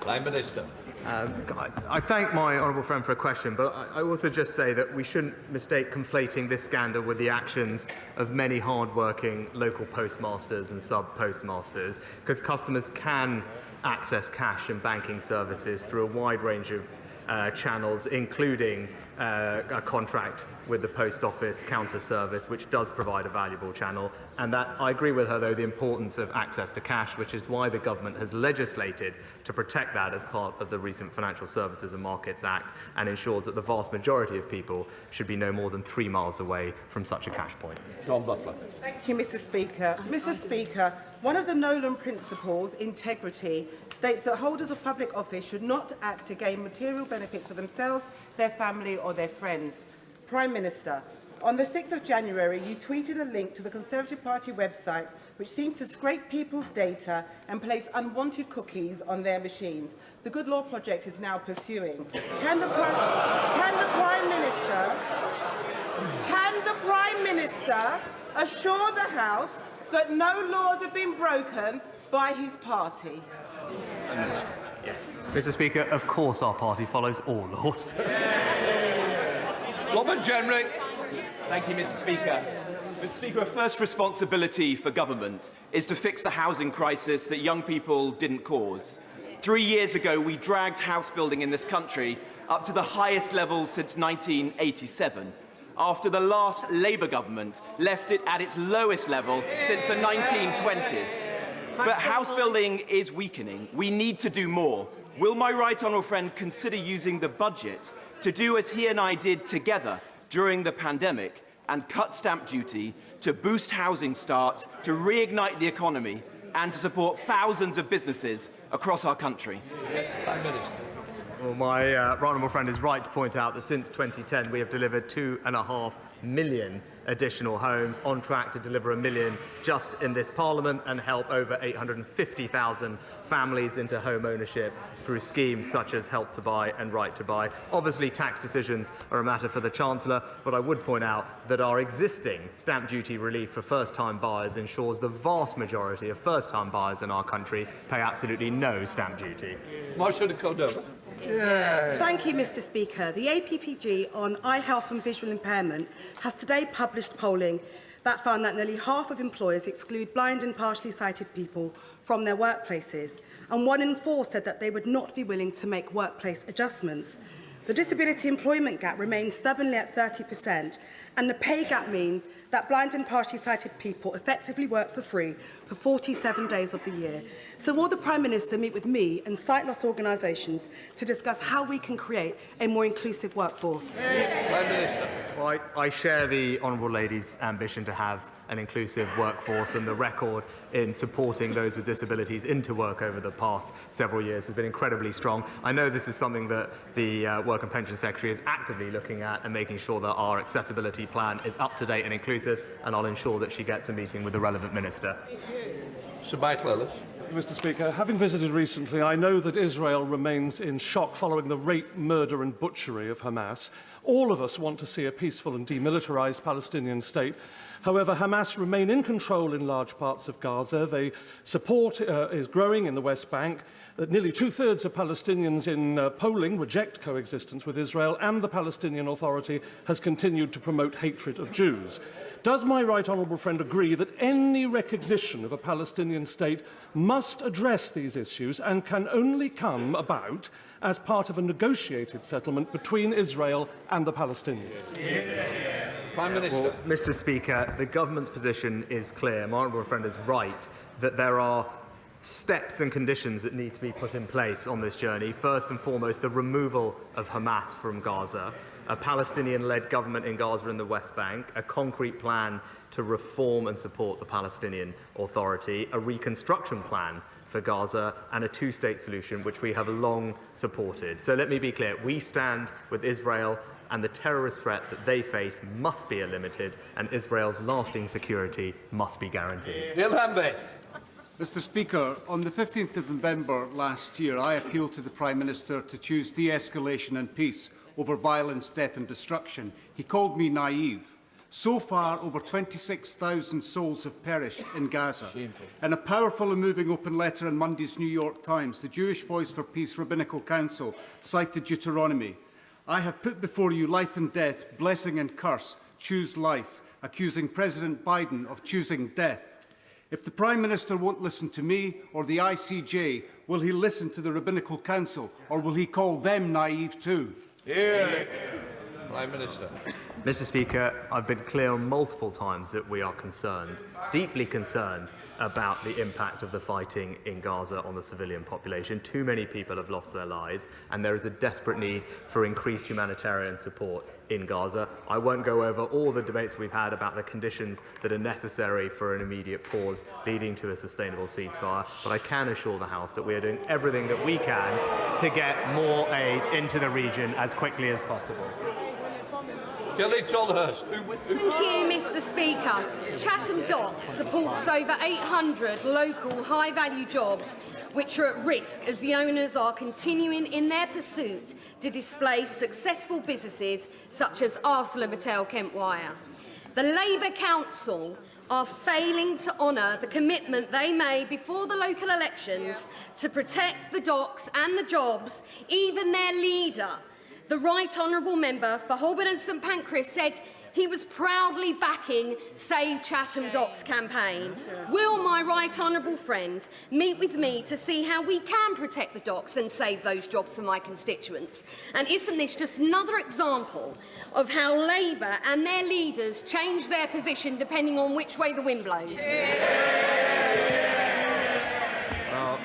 Prime Minister. I thank my honourable friend for a question, but I also just say that we shouldn't mistake conflating this scandal with the actions of many hard-working local postmasters and sub-postmasters, because customers can access cash and banking services through a wide range of channels, including a contract with the Post Office counter service, which does provide a valuable channel. And that, I agree with her, though, the importance of access to cash, which is why the government has legislated to protect that as part of the recent Financial Services and Markets Act, and ensures that the vast majority of people should be no more than 3 miles away from such a cash point. John Butler. Thank you, Mr. Speaker. Mr. Speaker, one of the Nolan principles, integrity, states that holders of public office should not act to gain material benefits for themselves, their family or their friends. Prime Minister, on the 6th of January, you tweeted a link to the Conservative Party website which seemed to scrape people's data and place unwanted cookies on their machines. The Good Law Project is now pursuing. Can the Prime Minister assure the House that no laws have been broken by his party? Yes. Mr. Speaker, of course our party follows all laws. Robert Jenrick. Thank you, Mr. Speaker. Mr. Speaker, a first responsibility for government is to fix the housing crisis that young people didn't cause. 3 years ago, we dragged house building in this country up to the highest level since 1987, after the last Labour government left it at its lowest level since the 1920s. But house building is weakening. We need to do more. Will my right honourable friend consider using the budget to do as he and I did together during the pandemic and cut stamp duty to boost housing starts, to reignite the economy and to support thousands of businesses across our country? Prime Minister. Well, my right honourable friend is right to point out that since 2010 we have delivered 2.5 million additional homes, on track to deliver 1 million just in this Parliament, and help over 850,000 families into home ownership through schemes such as Help to Buy and Right to Buy. Obviously, tax decisions are a matter for the Chancellor, but I would point out that our existing stamp duty relief for first-time buyers ensures the vast majority of first-time buyers in our country pay absolutely no stamp duty. Marshal de Cordova. Thank you, Mr. Speaker. The APPG on eye health and visual impairment has today published polling that found that nearly half of employers exclude blind and partially sighted people from their workplaces, and 1 in 4 said that they would not be willing to make workplace adjustments. The disability employment gap remains stubbornly at 30%, and the pay gap means that blind and partially sighted people effectively work for free for 47 days of the year. So will the Prime Minister meet with me and sight loss organisations to discuss how we can create a more inclusive workforce? Prime Minister. Well, I share the honourable lady's ambition to have an inclusive workforce, and the record in supporting those with disabilities into work over the past several years has been incredibly strong. I know this is something that the Work and Pension Secretary is actively looking at and making sure that our accessibility plan is up to date and inclusive, and I'll ensure that she gets a meeting with the relevant minister. Sir Michael Ellis. Mr. Speaker, having visited recently, I know that Israel remains in shock following the rape, murder and butchery of Hamas. All of us want to see a peaceful and demilitarised Palestinian state. However, Hamas remain in control in large parts of Gaza. Their support is growing in the West Bank. Nearly 2/3 of Palestinians in polling reject coexistence with Israel, and the Palestinian Authority has continued to promote hatred of Jews. Does my right honourable friend agree that any recognition of a Palestinian state must address these issues and can only come about as part of a negotiated settlement between Israel and the Palestinians? Prime Minister. Well, Mr. Speaker, the government's position is clear. My honourable friend is right that there are steps and conditions that need to be put in place on this journey. First and foremost, the removal of Hamas from Gaza, a Palestinian-led government in Gaza and the West Bank, a concrete plan to reform and support the Palestinian Authority, a reconstruction plan for Gaza, and a two-state solution, which we have long supported. So let me be clear. We stand with Israel, and the terrorist threat that they face must be limited, and Israel's lasting security must be guaranteed. Neil Hanby. Mr. Speaker, on the 15th of November last year, I appealed to the Prime Minister to choose de-escalation and peace over violence, death and destruction. He called me naive. So far, over 26,000 souls have perished in Gaza. Shameful. In a powerful and moving open letter in Monday's New York Times, the Jewish Voice for Peace Rabbinical Council cited Deuteronomy. I have put before you life and death, blessing and curse. Choose life, accusing President Biden of choosing death. If the Prime Minister won't listen to me or the ICJ, will he listen to the Rabbinical Council, or will he call them naive too? Yeah. Prime Minister. Mr. Speaker, I've been clear multiple times that we are concerned, deeply concerned, about the impact of the fighting in Gaza on the civilian population. Too many people have lost their lives, and there is a desperate need for increased humanitarian support in Gaza. I won't go over all the debates we've had about the conditions that are necessary for an immediate pause leading to a sustainable ceasefire, but I can assure the House that we are doing everything that we can to get more aid into the region as quickly as possible. Kelly Tolhurst. Thank you, Mr. Speaker. Chatham Docks supports over 800 local high-value jobs which are at risk as the owners are continuing in their pursuit to displace successful businesses such as ArcelorMittal Kent Wire. The Labour Council are failing to honour the commitment they made before the local elections to protect the docks and the jobs. Even their leader, the Right Honourable Member for Holborn and St Pancras, said he was proudly backing Save Chatham Docks campaign. Will my right honourable friend meet with me to see how we can protect the docks and save those jobs for my constituents? And isn't this just another example of how Labour and their leaders change their position depending on which way the wind blows? Well,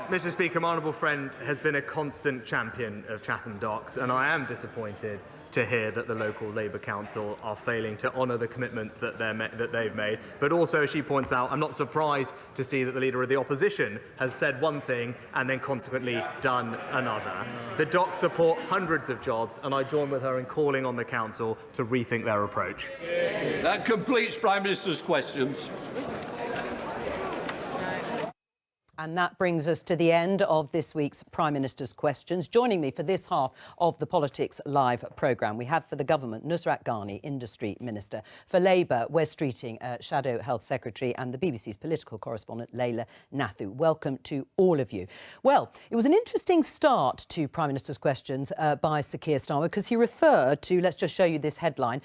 Mr. Speaker, my honourable friend has been a constant champion of Chatham Docks, and I am disappointed to hear that the local Labour Council are failing to honour the commitments that they've made. But also, as she points out, I'm not surprised to see that the Leader of the Opposition has said one thing and then consequently done another. The docks support hundreds of jobs, and I join with her in calling on the Council to rethink their approach. That completes Prime Minister's questions. And that brings us to the end of this week's Prime Minister's Questions. Joining me for this half of the Politics Live programme, we have for the Government Nusrat Ghani, Industry Minister, for Labour, Wes Streeting, Shadow Health Secretary, and the BBC's political correspondent, Layla Nathu. Welcome to all of you. Well, it was an interesting start to Prime Minister's Questions by Sir Keir Starmer, because he referred to, let's just show you this headline,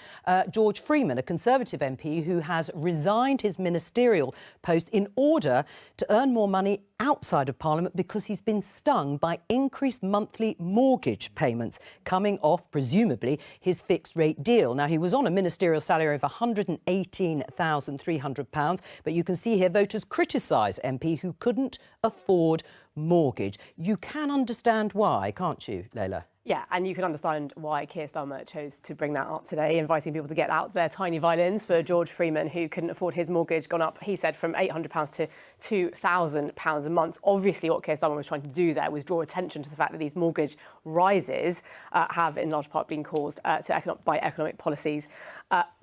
George Freeman, a Conservative MP who has resigned his ministerial post in order to earn more money outside of Parliament because he's been stung by increased monthly mortgage payments coming off, presumably, his fixed-rate deal. Now, he was on a ministerial salary of £118,300, but you can see here voters criticise MP who couldn't afford mortgage. You can understand why, can't you, Layla? Yeah, and you can understand why Keir Starmer chose to bring that up today, inviting people to get out their tiny violins for George Freeman, who couldn't afford his mortgage, gone up, he said, from £800 to £2,000 a month. Obviously, what Keir Starmer was trying to do there was draw attention to the fact that these mortgage rises have, in large part, been caused by economic policies,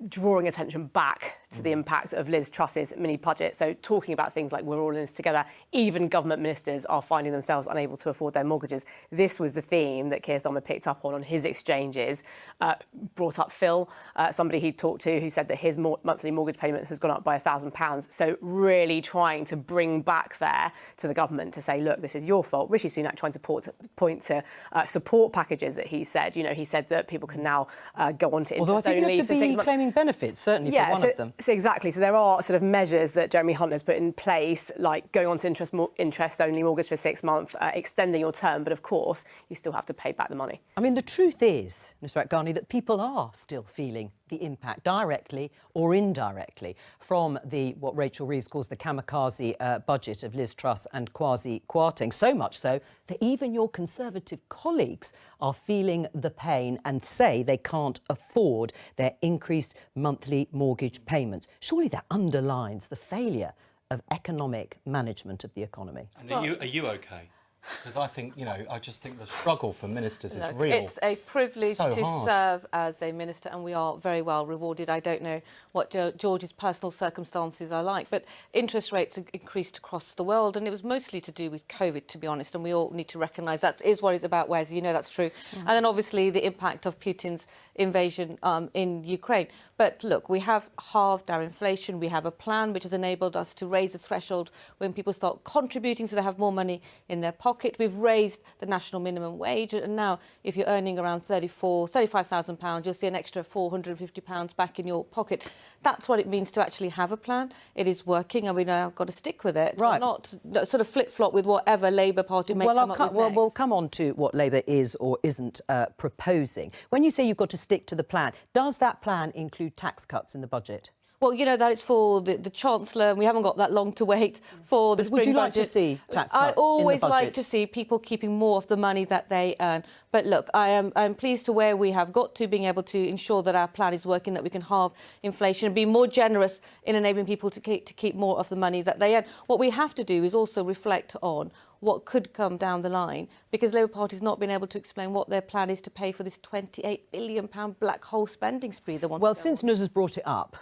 drawing attention back to the impact of Liz Truss's mini-budget. So talking about things like we're all in this together, even government ministers are finding themselves unable to afford their mortgages. This was the theme that Keir Starmer picked up on his exchanges, brought up Phil, somebody he'd talked to, who said that his monthly mortgage payment has gone up by £1,000. So really trying to bring back there to the government to say, look, this is your fault. Rishi Sunak trying to point to support packages that he said. You know, he said that people can now go on to interest only. Although I think you have to for 6 be months. claiming benefits, certainly for one of them. So exactly. So there are sort of measures that Jeremy Hunt has put in place, like going on to interest-only mortgage for 6 months, extending your term. But of course, you still have to pay back the money. I mean, the truth is, Nusrat Ghani, that people are still feeling the impact, directly or indirectly, from what Rachel Reeves calls the kamikaze budget of Liz Truss and Kwasi Kwarteng. So much so that even your Conservative colleagues are feeling the pain and say they can't afford their increased monthly mortgage payments. Surely that underlines the failure of economic management of the economy. And are you OK? Because I think, I just think the struggle for ministers is real. It's a privilege so to hard. serve as a minister, and we are very well rewarded. I don't know what George's personal circumstances are like, but interest rates increased across the world, and it was mostly to do with COVID, to be honest, and we all need to recognise that is what it's about, Wes. You know that's true. And then obviously the impact of Putin's invasion in Ukraine. But look, we have halved our inflation. We have a plan which has enabled us to raise the threshold when people start contributing so they have more money in their pocket. We've raised the national minimum wage, and now if you're earning around £35,000, you'll see an extra £450 back in your pocket. That's what it means to actually have a plan. It is working, and we've now got to stick with it. Right. Not sort of flip-flop with whatever Labour Party may come up with next. We'll come on to what Labour is or isn't proposing. When you say you've got to stick to the plan, does that plan include tax cuts in the budget? Well, you know that it's for the Chancellor, and we haven't got that long to wait for the spring budget. Would you like to see tax cuts I always in the budget? like to see people keeping more of the money that they earn. But look, I'm pleased to where we have got to, being able to ensure that our plan is working, that we can halve inflation and be more generous in enabling people to keep more of the money that they earn. What we have to do is also reflect on what could come down the line, because Labour Party's not been able to explain what their plan is to pay for this £28 billion black hole spending spree they want. Well, since Nuz has brought it up,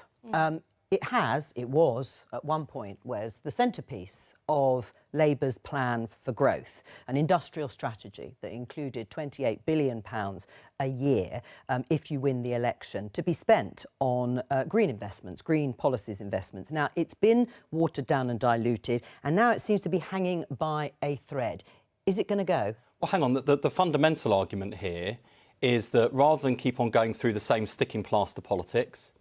it was at one point, Wes, the centrepiece of Labour's plan for growth, an industrial strategy that included £28 billion a year if you win the election, to be spent on green investments, green policies investments. Now, it's been watered down and diluted, and now it seems to be hanging by a thread. Is it going to go? Well, hang on. The fundamental argument here is that rather than keep on going through the same sticking plaster politics,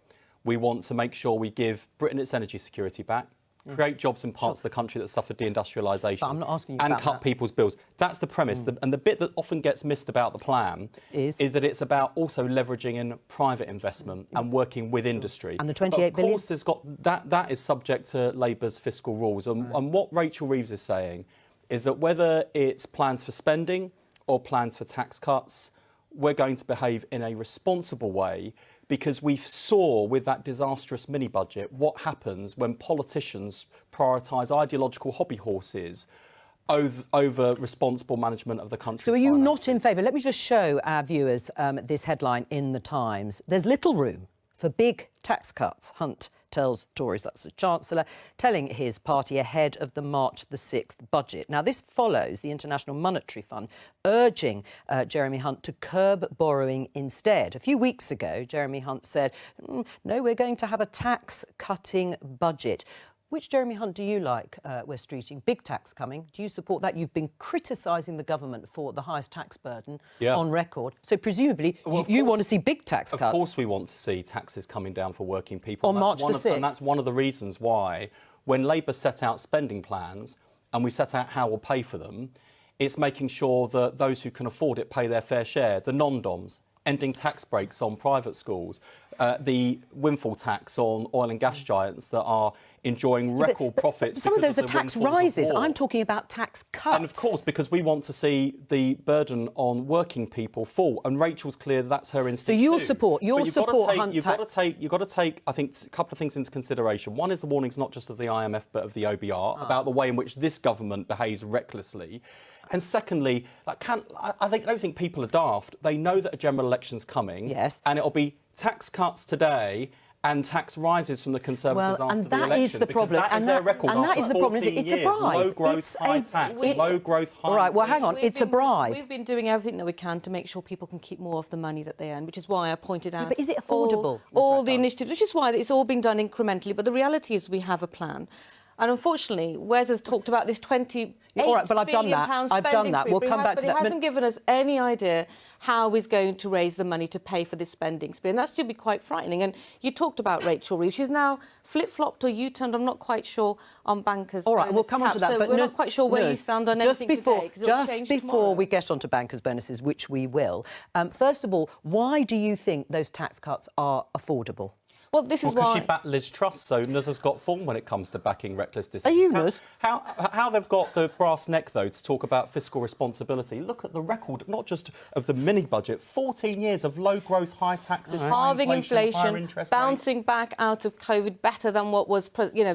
we want to make sure we give Britain its energy security back, create jobs in parts of the country that suffer deindustrialisation, But I'm not asking you and about cut that. people's bills. That's the premise. And the bit that often gets missed about the plan is that it's about also leveraging in private investment and working with industry. And the But 28 of billion? course, that is subject to Labour's fiscal rules. And what Rachel Reeves is saying is that whether it's plans for spending or plans for tax cuts, we're going to behave in a responsible way, because we saw with that disastrous mini-budget what happens when politicians prioritise ideological hobby horses over responsible management of the country's So are you finances. not in favour? Let me just show our viewers this headline in The Times. There's little room for big tax cuts, Hunt tells Tories, that's the Chancellor, telling his party ahead of the March the 6th budget. Now, this follows the International Monetary Fund urging Jeremy Hunt to curb borrowing instead. A few weeks ago, Jeremy Hunt said, no, we're going to have a tax-cutting budget. Which Jeremy Hunt do you like, West Streeting? Big tax coming. Do you support that? You've been criticising the government for the highest tax burden on record. So presumably you want to see big tax cuts. Of course we want to see taxes coming down for working people. On March the 6th. And that's one of the reasons why, when Labour set out spending plans and we set out how we'll pay for them, it's making sure that those who can afford it pay their fair share. The non-DOMs, ending tax breaks on private schools, the windfall tax on oil and gas giants that are enjoying record profits. Some of those are the tax windfalls of rises. war. I'm talking about tax cuts. And of course, because we want to see the burden on working people fall, and Rachel's clear that's her instinct. So you'll too. support But you've got to take, you've got to take, I think, a couple of things into consideration. One is the warnings not just of the IMF but of the OBR about the way in which this government behaves recklessly. And secondly, I don't think people are daft. They know that a general election's coming. Yes. And it'll be tax cuts today and tax rises from the Conservatives after the election. That is the problem. That is their record and that is the problem. It's a bribe. Low growth, high tax. Low growth, high. All right. Well, hang on. It's a bribe. We've been doing everything that we can to make sure people can keep more of the money that they earn, which is why I pointed out. But is it affordable? All the initiatives, which is why it's all been done incrementally. But the reality is we have a plan. And unfortunately, Wes has talked about this £28 All right, but I've done that. I've done that. We'll come back to that. But he hasn't given us any idea how he's going to raise the money to pay for this spending spree. And that's going to be quite frightening. And you talked about Rachel Reeves. She's now flip-flopped or U-turned. I'm not quite sure on bankers' All right, we'll come on to that. So but we're not quite sure where you stand on anything today. Just before we get on to bankers' bonuses, which we will, first of all, why do you think those tax cuts are affordable? Well, this is because why... she backed Liz Truss, so Nuz has got form when it comes to backing reckless decisions. Are you, Nuz? How they've got the brass neck, though, to talk about fiscal responsibility. Look at the record, not just of the mini-budget, 14 years of low growth, high taxes, halving high inflation, interest bouncing rates. back out of COVID better than what was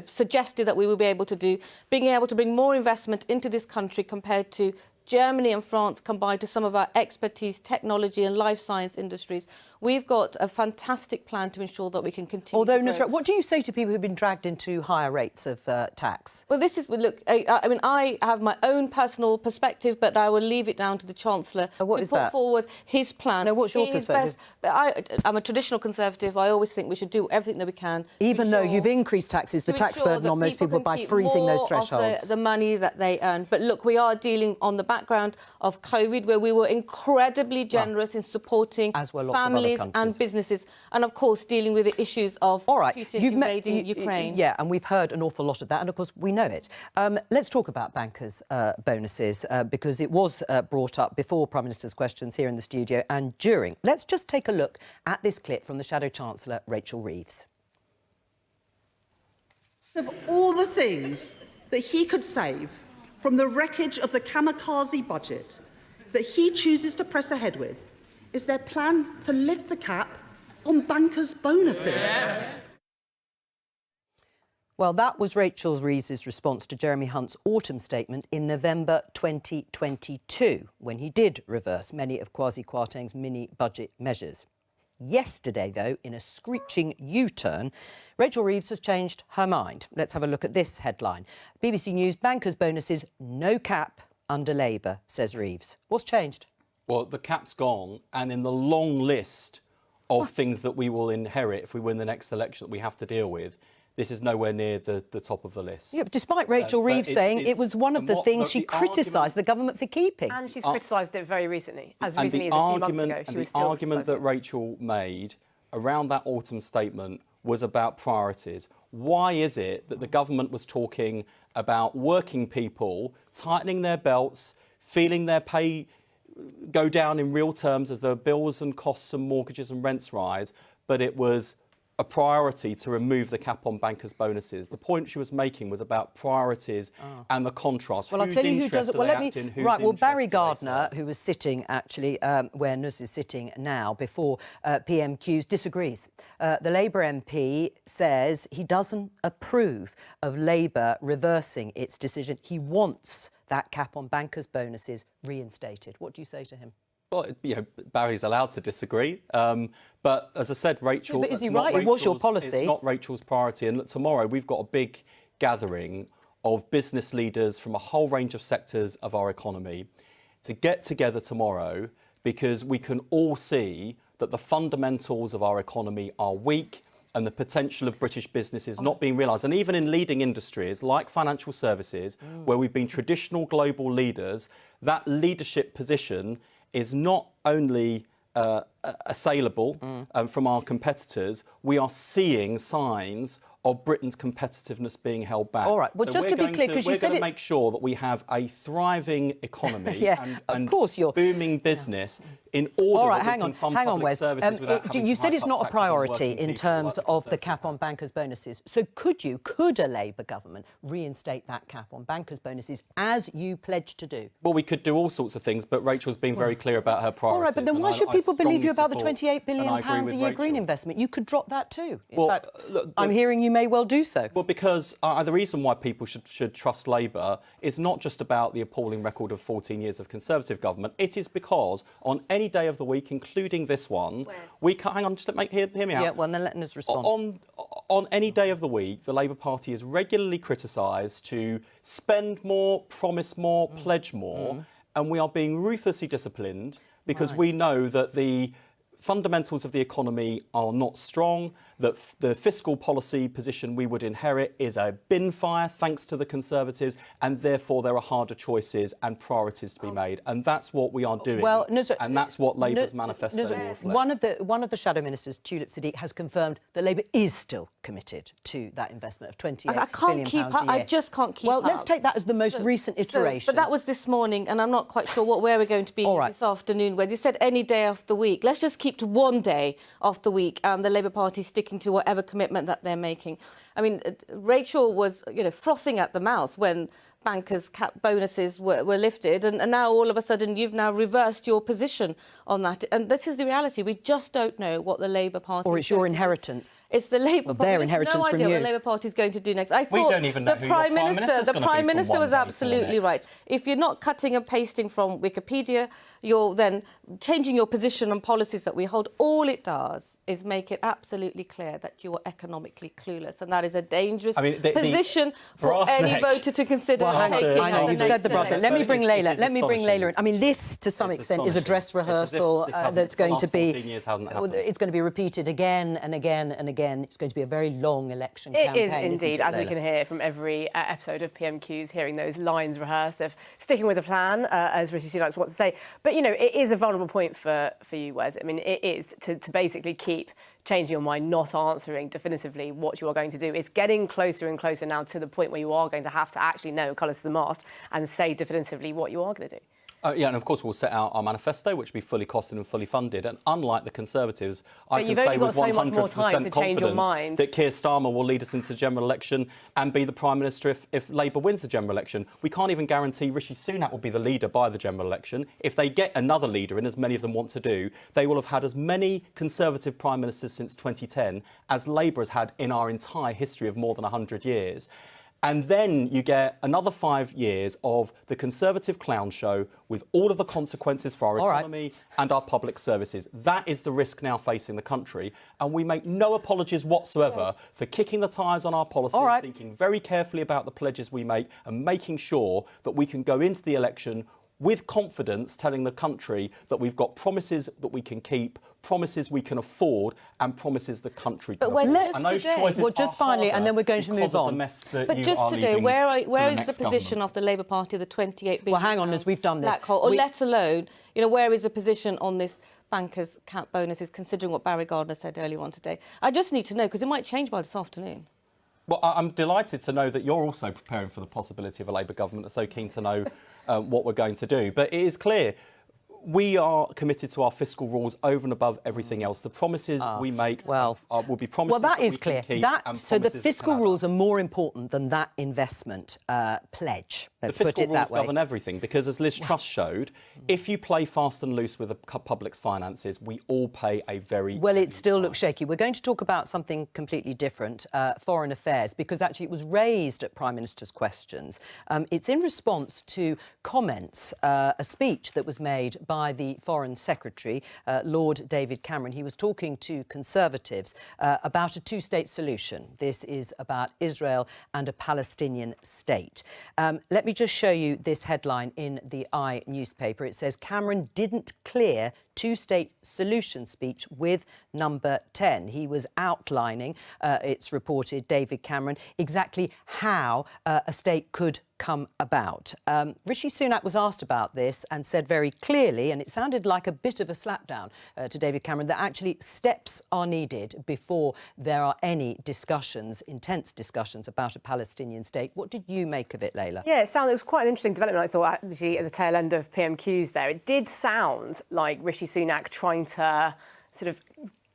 suggested that we would be able to do, being able to bring more investment into this country compared to Germany and France combined to some of our expertise, technology and life science industries. We've got a fantastic plan to ensure that we can continue. Although, to grow. Nusrat, what do you say to people who've been dragged into higher rates of tax? Well, look, I have my own personal perspective, but I will leave it down to the Chancellor to put forward his plan. No, what's your perspective? I'm a traditional Conservative. I always think we should do everything that we can. Even though you've increased taxes, the tax burden on most people by freezing those thresholds. The money that they earn. But look, we are dealing on the background of COVID, where we were incredibly generous in supporting families and businesses, and of course dealing with the issues of Putin invading Ukraine. Yeah, and we've heard an awful lot of that, and of course we know it. Let's talk about bankers' bonuses, because it was brought up before Prime Minister's questions here in the studio and during. Let's just take a look at this clip from the Shadow Chancellor, Rachel Reeves. Of all the things that he could save from the wreckage of the kamikaze budget that he chooses to press ahead with is their plan to lift the cap on bankers' bonuses. Well, that was Rachel Reeves' response to Jeremy Hunt's autumn statement in November 2022, when he did reverse many of Kwasi Kwarteng's mini-budget measures. Yesterday, though, in a screeching U-turn, Rachel Reeves has changed her mind. Let's have a look at this headline. BBC News, bankers' bonuses, no cap under Labour, says Reeves. What's changed? Well, the cap's gone, and in the long list of things that we will inherit if we win the next election that we have to deal with, this is nowhere near the top of the list. Yeah, but despite Rachel Reeves saying it was one of the things she criticised the government for keeping. And she's criticised it very recently, as and recently as a few months ago. She was still the argument that criticising Rachel made around that autumn statement was about priorities. Why is it that the government was talking about working people tightening their belts, feeling their pay go down in real terms as their bills and costs and mortgages and rents rise, but it was a priority to remove the cap on bankers' bonuses. The point she was making was about priorities and the contrast. Well, I'll tell you who does it. Well, Barry Gardner, who who was sitting actually where Nus is sitting now before PMQs, disagrees. The Labour MP says he doesn't approve of Labour reversing its decision. He wants that cap on bankers' bonuses reinstated. What do you say to him? Well, Barry's allowed to disagree, but as I said, Rachel... Yeah, but is he right? It was your policy. It's not Rachel's priority, and tomorrow we've got a big gathering of business leaders from a whole range of sectors of our economy to get together tomorrow, because we can all see that the fundamentals of our economy are weak and the potential of British business is not being realised. And even in leading industries like financial services, where we've been traditional global leaders, that leadership position is not only assailable from our competitors, we are seeing signs of Britain's competitiveness being held back. All right, well, so just to be clear, because you said we're going to make sure that we have a thriving economy and booming business in order that we can fund public services without having you to said it's hike not up a taxes on priority working in people terms like of the cap on bankers' bonuses. So could a Labour government reinstate that cap on bankers' bonuses as you pledged to do? Well, we could do all sorts of things, but Rachel's been very clear about her priorities. All right, but then why should people believe you about the £28 billion a year green Rachel. investment? You could drop that too. In Well, fact, look, I'm hearing you may well do so. Well, because the reason why people should trust Labour is not just about the appalling record of 14 years of Conservative government. It is because on any day of the week, including this one, we can... Hang on, just hear me out. Yeah, well, then let us respond. On any day of the week, the Labour Party is regularly criticised to spend more, promise more, pledge more, and we are being ruthlessly disciplined because we know that the fundamentals of the economy are not strong, that the fiscal policy position we would inherit is a bin fire thanks to the Conservatives, and therefore there are harder choices and priorities to be made. And that's what we are doing. Well, and that's what Labour's manifesto will reflect. One of the shadow ministers, Tulip Siddiq, has confirmed that Labour is still committed to that investment of £28 billion a year. I just can't keep up. Well, let's take that as the most recent iteration. But that was this morning, and I'm not quite sure where we're going to be this afternoon. Where you said any day of the week. Let's just keep to one day of the week, and the Labour Party sticking to whatever commitment that they're making. I mean, Rachel was, frothing at the mouth when bankers' cap bonuses were lifted, and now all of a sudden you've now reversed your position on that. And this is the reality. We just don't know what the Labour Party... Or it's your inheritance. It's the Labour Party. Their inheritance no from idea you. what the Labour Party is going to do next. I we thought don't even know the Prime Minister was absolutely next. right. If you're not cutting and pasting from Wikipedia, you're then changing your position on policies that we hold. All it does is make it absolutely clear that you are economically clueless, and that is a dangerous position for any voter to consider taking. I know, you've said the brass neck. Let me bring Layla. Let me bring Layla in. I mean, this, to some extent, is a dress rehearsal that's going to be... It's going to be repeated again and again and again. It's going to be a very long election campaign. It is indeed, as we can hear from every episode of PMQs, hearing those lines rehearsed of sticking with a plan, as Rishi Sunak wants to say. But, it is a vulnerable point for you, Wes. I mean, it is to basically keep changing your mind, not answering definitively what you are going to do. It's getting closer and closer now to the point where you are going to have to actually know colours to the mast and say definitively what you are going to do. And of course we'll set out our manifesto, which will be fully costed and fully funded. And unlike the Conservatives, I can say with 100% confidence that Keir Starmer will lead us into the general election and be the Prime Minister if Labour wins the general election. We can't even guarantee Rishi Sunak will be the leader by the general election. If they get another leader in, as many of them want to do, they will have had as many Conservative Prime Ministers since 2010 as Labour has had in our entire history of more than 100 years. And then you get another 5 years of the Conservative clown show with all of the consequences for our economy and our public services. That is the risk now facing the country. And we make no apologies whatsoever for kicking the tyres on our policies, thinking very carefully about the pledges we make and making sure that we can go into the election with confidence, telling the country that we've got promises that we can keep, promises we can afford, and promises the country can afford. And those choices well, just finally, and then we're going to move on. But just today, where is the position of the Labour Party, the 28 billion? Well, hang on, as we've done this. Or let alone, where is the position on this bankers' cap bonuses, considering what Barry Gardner said earlier on today? I just need to know, because it might change by this afternoon. Well, I'm delighted to know that you're also preparing for the possibility of a Labour government. I'm so keen to know what we're going to do. But it is clear we are committed to our fiscal rules over and above everything else. The promises we make will be promises Well, that is we clear. can keep and So the promises that fiscal can rules are more important than that investment pledge. Let's the put fiscal it that rules way. govern everything, because as Liz Truss showed, if you play fast and loose with the public's finances, we all pay a very Well, it still looks shaky. We're going to talk about something completely different, foreign affairs, because actually it was raised at Prime Minister's questions. It's in response to comments, a speech that was made by the Foreign Secretary, Lord David Cameron. He was talking to Conservatives about a two-state solution. This is about Israel and a Palestinian state. Let me just show you this headline in the I newspaper. It says, Cameron didn't clear two-state solution speech with number 10. He was outlining, it's reported, David Cameron, exactly how a state could come about. Rishi Sunak was asked about this and said very clearly, and it sounded like a bit of a slapdown to David Cameron, that actually steps are needed before there are any discussions, intense discussions about a Palestinian state. What did you make of it, Layla? Yeah, it was quite an interesting development, I thought, actually, at the tail end of PMQs there. It did sound like Rishi Sunak trying to sort of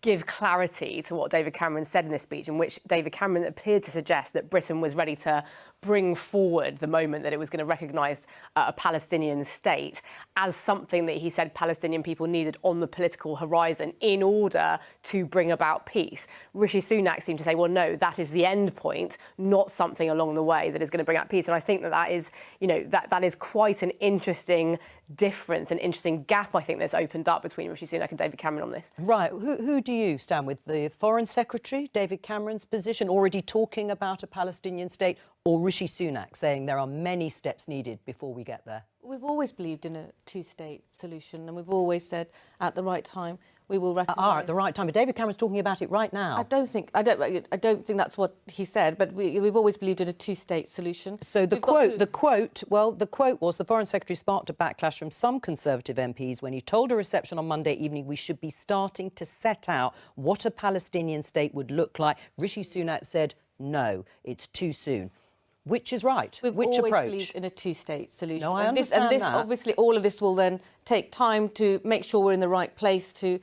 give clarity to what David Cameron said in this speech, in which David Cameron appeared to suggest that Britain was ready to bring forward the moment that it was going to recognise a Palestinian state as something that he said Palestinian people needed on the political horizon in order to bring about peace. Rishi Sunak seemed to say, well, no, that is the end point, not something along the way that is going to bring out peace. And I think that is, you know, that is quite an interesting difference, an interesting gap, I think, that's opened up between Rishi Sunak and David Cameron on this. Right. Who do you stand with? The Foreign Secretary, David Cameron's position, already talking about a Palestinian state, or Rishi Sunak saying there are many steps needed before we get there? We've always believed in a two-state solution, and we've always said at the right time we will recognise. At the right time, but David Cameron's talking about it right now. I don't think that's what he said, but we've always believed in a two-state solution. So the quote was, the Foreign Secretary sparked a backlash from some Conservative MPs when he told a reception on Monday evening we should be starting to set out what a Palestinian state would look like. Rishi Sunak said, no, it's too soon. Which is right? We've always believed in a two-state solution. No, I understand this, that. Obviously, all of this will then take time to make sure we're in the right place to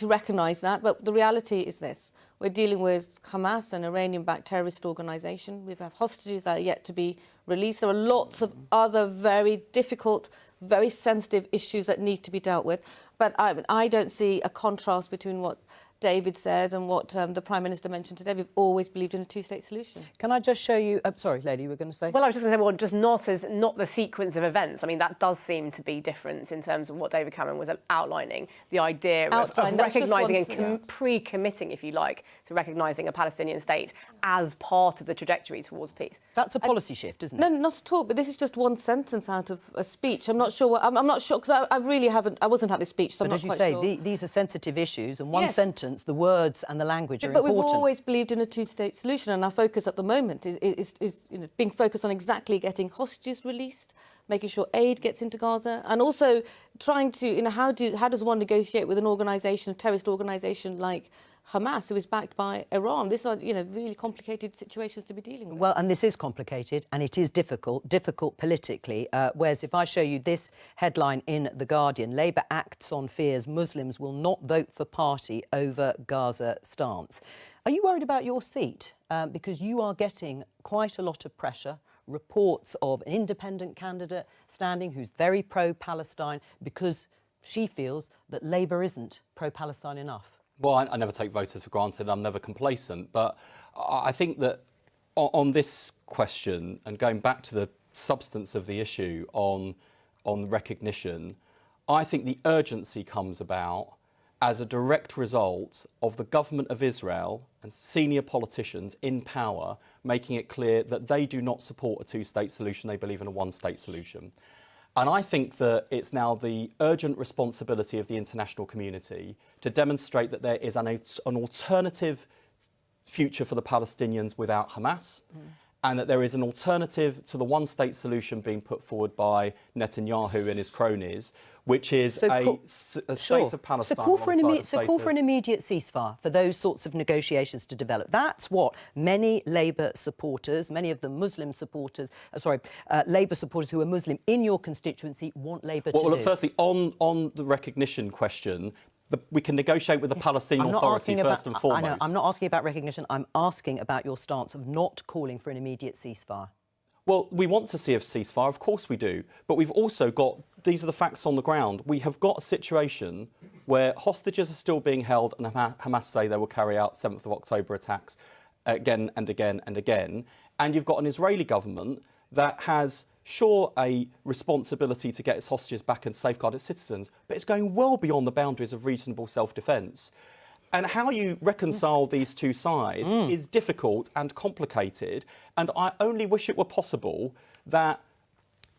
recognise that. But the reality is this. We're dealing with Hamas, an Iranian-backed terrorist organisation. We have hostages that are yet to be released. There are lots of other very difficult, very sensitive issues that need to be dealt with. But I don't see a contrast between what David said and what the Prime Minister mentioned today. We've always believed in a two-state solution. Can I just show you... sorry, lady, you were going to say? Well, I was just going to say, well, just not the sequence of events. I mean, that does seem to be different in terms of what David Cameron was outlining, the idea of recognising and pre-committing, if you like, to recognising a Palestinian state as part of the trajectory towards peace. That's a policy shift, isn't it? No, not at all. But this is just one sentence out of a speech. I'm not sure. I'm not sure, because I really haven't... I wasn't at this speech, so I'm not quite sure. But as you say, these are sensitive issues, and one sentence, the words and the language are important. important. But we've always believed in a two-state solution, and our focus at the moment is being focused on exactly getting hostages released, making sure aid gets into Gaza, and also trying to, how does one negotiate with an organisation, a terrorist organisation like Hamas, who is backed by Iran? These are, really complicated situations to be dealing with. Well, and this is complicated, and it is difficult politically. Whereas if I show you this headline in The Guardian, Labour acts on fears Muslims will not vote for party over Gaza stance. Are you worried about your seat? Because you are getting quite a lot of pressure, reports of an independent candidate standing who's very pro-Palestine because she feels that Labour isn't pro-Palestine enough. Well, I never take voters for granted. I'm never complacent. But I think that on this question, and going back to the substance of the issue on recognition, I think the urgency comes about as a direct result of the government of Israel and senior politicians in power making it clear that they do not support a two-state solution. They believe in a one-state solution. And I think that it's now the urgent responsibility of the international community to demonstrate that there is an alternative future for the Palestinians without Hamas, and that there is an alternative to the one-state solution being put forward by Netanyahu and his cronies, which is a state of Palestine. So call for an immediate ceasefire for those sorts of negotiations to develop. That's what many Labour supporters, many of the Muslim supporters, Labour supporters who are Muslim in your constituency want Labour to do. Well, look, firstly, on the recognition question, we can negotiate with the Palestinian Authority first and foremost. I know, I'm not asking about recognition. I'm asking about your stance of not calling for an immediate ceasefire. Well, we want to see a ceasefire, of course we do. But we've also got, these are the facts on the ground, we have got a situation where hostages are still being held and Hamas say they will carry out 7th of October attacks again and again and again. And you've got an Israeli government that has, sure, a responsibility to get its hostages back and safeguard its citizens, but it's going well beyond the boundaries of reasonable self-defence. And how you reconcile these two sides is difficult and complicated. And I only wish it were possible that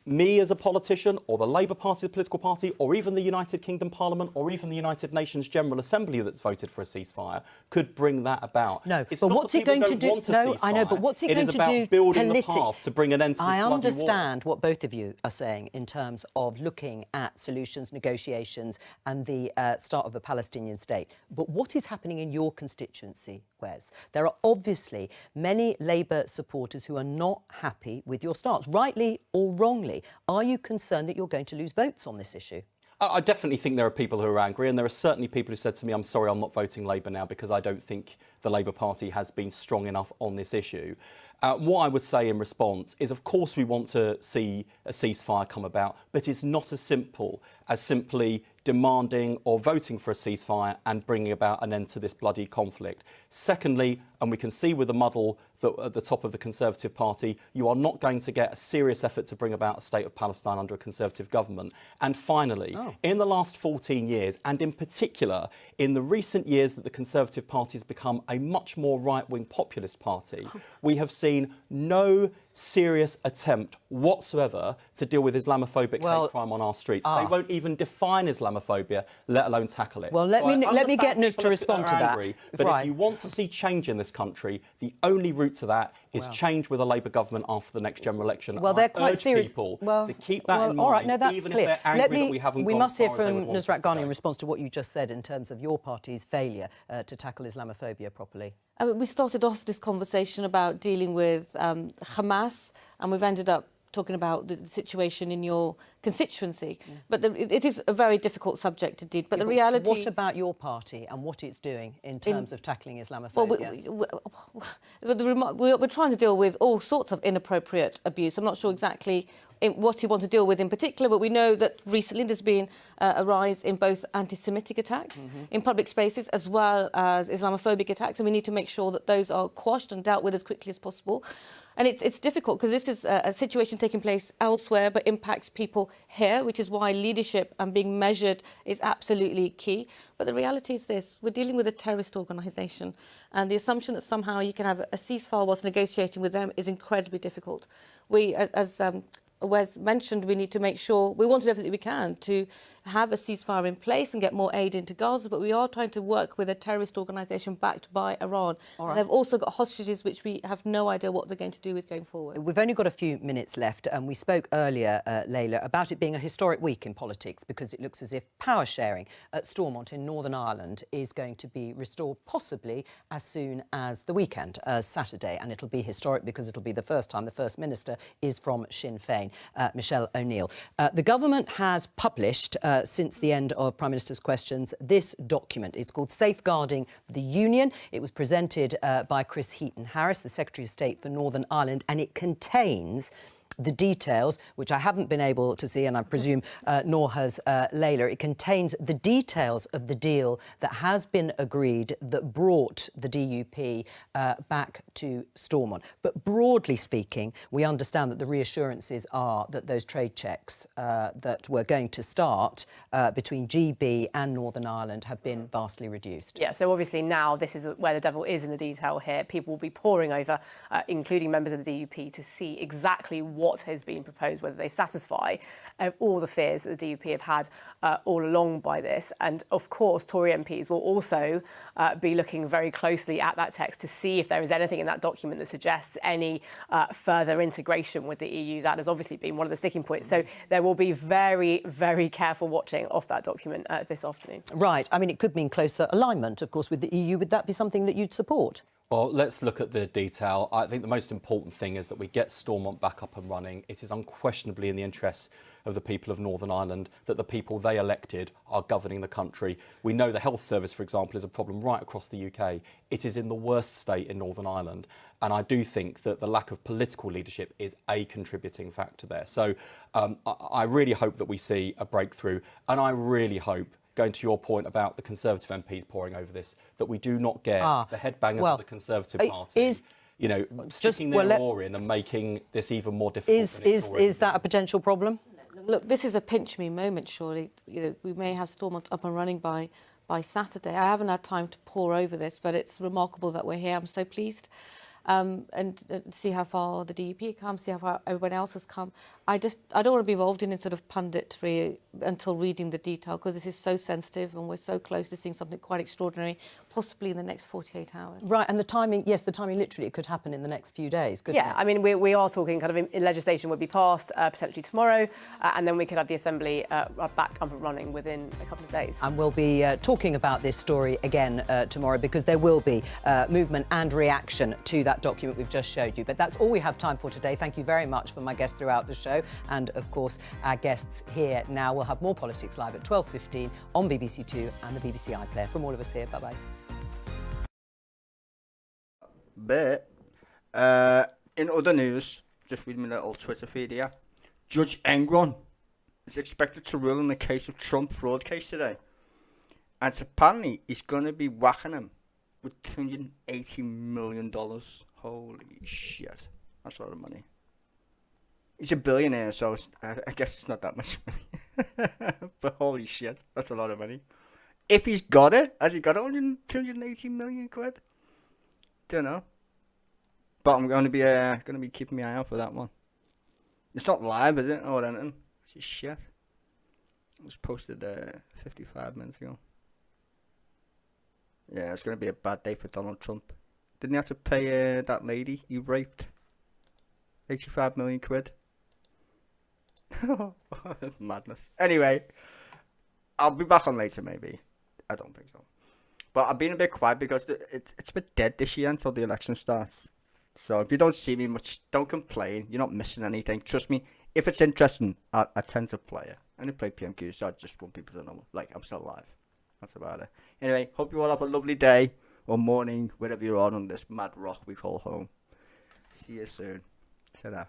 me as a politician, or the Labour Party, the political party, or even the United Kingdom Parliament, or even the United Nations General Assembly that's voted for a ceasefire could bring that about. No, it's but not what's that it going to people don't do? want a No, I know, but ceasefire. what's it going to do? It is about building the path to bring an end to this bloody war. I understand what both of you are saying in terms of looking at solutions, negotiations, and the start of a Palestinian state. But what is happening in your constituency, Wes? There are obviously many Labour supporters who are not happy with your stance, rightly or wrongly. Are you concerned that you're going to lose votes on this issue? I definitely think there are people who are angry, and there are certainly people who said to me, I'm sorry, I'm not voting Labour now because I don't think the Labour Party has been strong enough on this issue. What I would say in response is, of course, we want to see a ceasefire come about, but it's not as simple as simply demanding or voting for a ceasefire and bringing about an end to this bloody conflict. Secondly, and we can see with the muddle that at the top of the Conservative Party, you are not going to get a serious effort to bring about a state of Palestine under a Conservative government. And finally, in the last 14 years, and in particular in the recent years that the Conservative Party has become a much more right-wing populist party, we have seen no serious attempt whatsoever to deal with Islamophobic hate crime on our streets. They won't even define Islamophobia, let alone tackle it. Well, let me get Nick to respond to that. But if you want to see change in this country, the only route to that is change with a Labour government after the next general election. Well, they're quite serious. People to keep that in mind, all right, no, that's even clear. if they're angry that we haven't we gone must as hear far as they would from want us Nusrat to Ghani go. in response to what you just said in terms of your party's failure to tackle Islamophobia properly. We started off this conversation about dealing with Hamas, and we've ended up talking about the situation in your constituency. But it is a very difficult subject indeed. But the reality... What about your party and what it's doing in terms of tackling Islamophobia? We're trying to deal with all sorts of inappropriate abuse. I'm not sure exactly what you want to deal with in particular, but we know that recently there's been a rise in both anti-Semitic attacks in public spaces as well as Islamophobic attacks, and we need to make sure that those are quashed and dealt with as quickly as possible. And it's difficult because this is a situation taking place elsewhere but impacts people here, which is why leadership and being measured is absolutely key. But the reality is this: we're dealing with a terrorist organisation, and the assumption that somehow you can have a ceasefire whilst negotiating with them is incredibly difficult. We, as Wes mentioned, we need to make sure we want to do everything we can to have a ceasefire in place and get more aid into Gaza, but we are trying to work with a terrorist organisation backed by Iran. And they've also got hostages which we have no idea what they're going to do with going forward. We've only got a few minutes left, and we spoke earlier, Layla, about it being a historic week in politics because it looks as if power sharing at Stormont in Northern Ireland is going to be restored possibly as soon as the weekend, Saturday, and it'll be historic because it'll be the first time the First Minister is from Sinn Féin, Michelle O'Neill. The government has published since the end of Prime Minister's Questions this document. It's called Safeguarding the Union. It was presented by Chris Heaton-Harris, the Secretary of State for Northern Ireland, and it contains the details, which I haven't been able to see, and I presume nor has Layla. It contains the details of the deal that has been agreed that brought the DUP back to Stormont. But broadly speaking, we understand that the reassurances are that those trade checks that were going to start between GB and Northern Ireland have been vastly reduced. Yeah, so obviously now this is where the devil is in the detail here. People will be poring over, including members of the DUP, to see exactly what what has been proposed, whether they satisfy all the fears that the DUP have had all along by this. And of course, Tory MPs will also be looking very closely at that text to see if there is anything in that document that suggests any further integration with the EU. That has obviously been one of the sticking points. So there will be very, very careful watching of that document this afternoon. Right. I mean, it could mean closer alignment, of course, with the EU. Would that be something that you'd support? Well, let's look at the detail. I think the most important thing is that we get Stormont back up and running. It is unquestionably in the interests of the people of Northern Ireland that the people they elected are governing the country. We know the health service, for example, is a problem right across the UK. It is in the worst state in Northern Ireland. And I do think that the lack of political leadership is a contributing factor there. So I really hope that we see a breakthrough. And I really hope, going to your point about the Conservative MPs poring over this, that we do not get the headbangers of the Conservative Party, sticking their oar in and making this even more difficult. Is that a potential problem? Look, this is a pinch me moment, surely. We may have Stormont up and running by Saturday. I haven't had time to pore over this, but it's remarkable that we're here. I'm so pleased. And see how far the DUP comes, see how far everyone else has come. I don't want to be involved in sort of punditry until reading the detail, because this is so sensitive and we're so close to seeing something quite extraordinary, possibly in the next 48 hours. Right, and the timing, yes, the timing literally, it could happen in the next few days, couldn't it? I mean, we are talking kind of legislation would be passed potentially tomorrow, and then we could have the Assembly back up and running within a couple of days. And we'll be talking about this story again tomorrow, because there will be movement and reaction to that document we've just showed you. But that's all we have time for today. Thank you very much for my guests throughout the show. And of course, our guests here now. We'll have more Politics Live at 12:15 on BBC Two and the BBC iPlayer. From all of us here, bye-bye. But in other news, just read my little Twitter feed here. Judge Engoron is expected to rule in the case of Trump fraud case today. And apparently he's going to be whacking him with $280 million. Holy shit. That's a lot of money. He's a billionaire, so I guess it's not that much money. But holy shit, that's a lot of money. If he's got it, has he got it on 280 million quid? Don't know. But I'm going to be keeping my eye out for that one. It's not live, is it? Or anything. It's just shit. It was posted 55 minutes ago. Yeah, it's going to be a bad day for Donald Trump. Didn't he have to pay that lady he raped 85 million quid? Madness. Anyway, I'll be back on later maybe. I don't think so. But I've been a bit quiet because it's a bit dead this year until the election starts. So if you don't see me much, don't complain. You're not missing anything. Trust me, if it's interesting, I tend to play it. I only play PMQ, so I just want people to know, like, I'm still alive. That's about it. Anyway, hope you all have a lovely day or morning, wherever you're on this mad rock we call home. See you soon. Ta-da.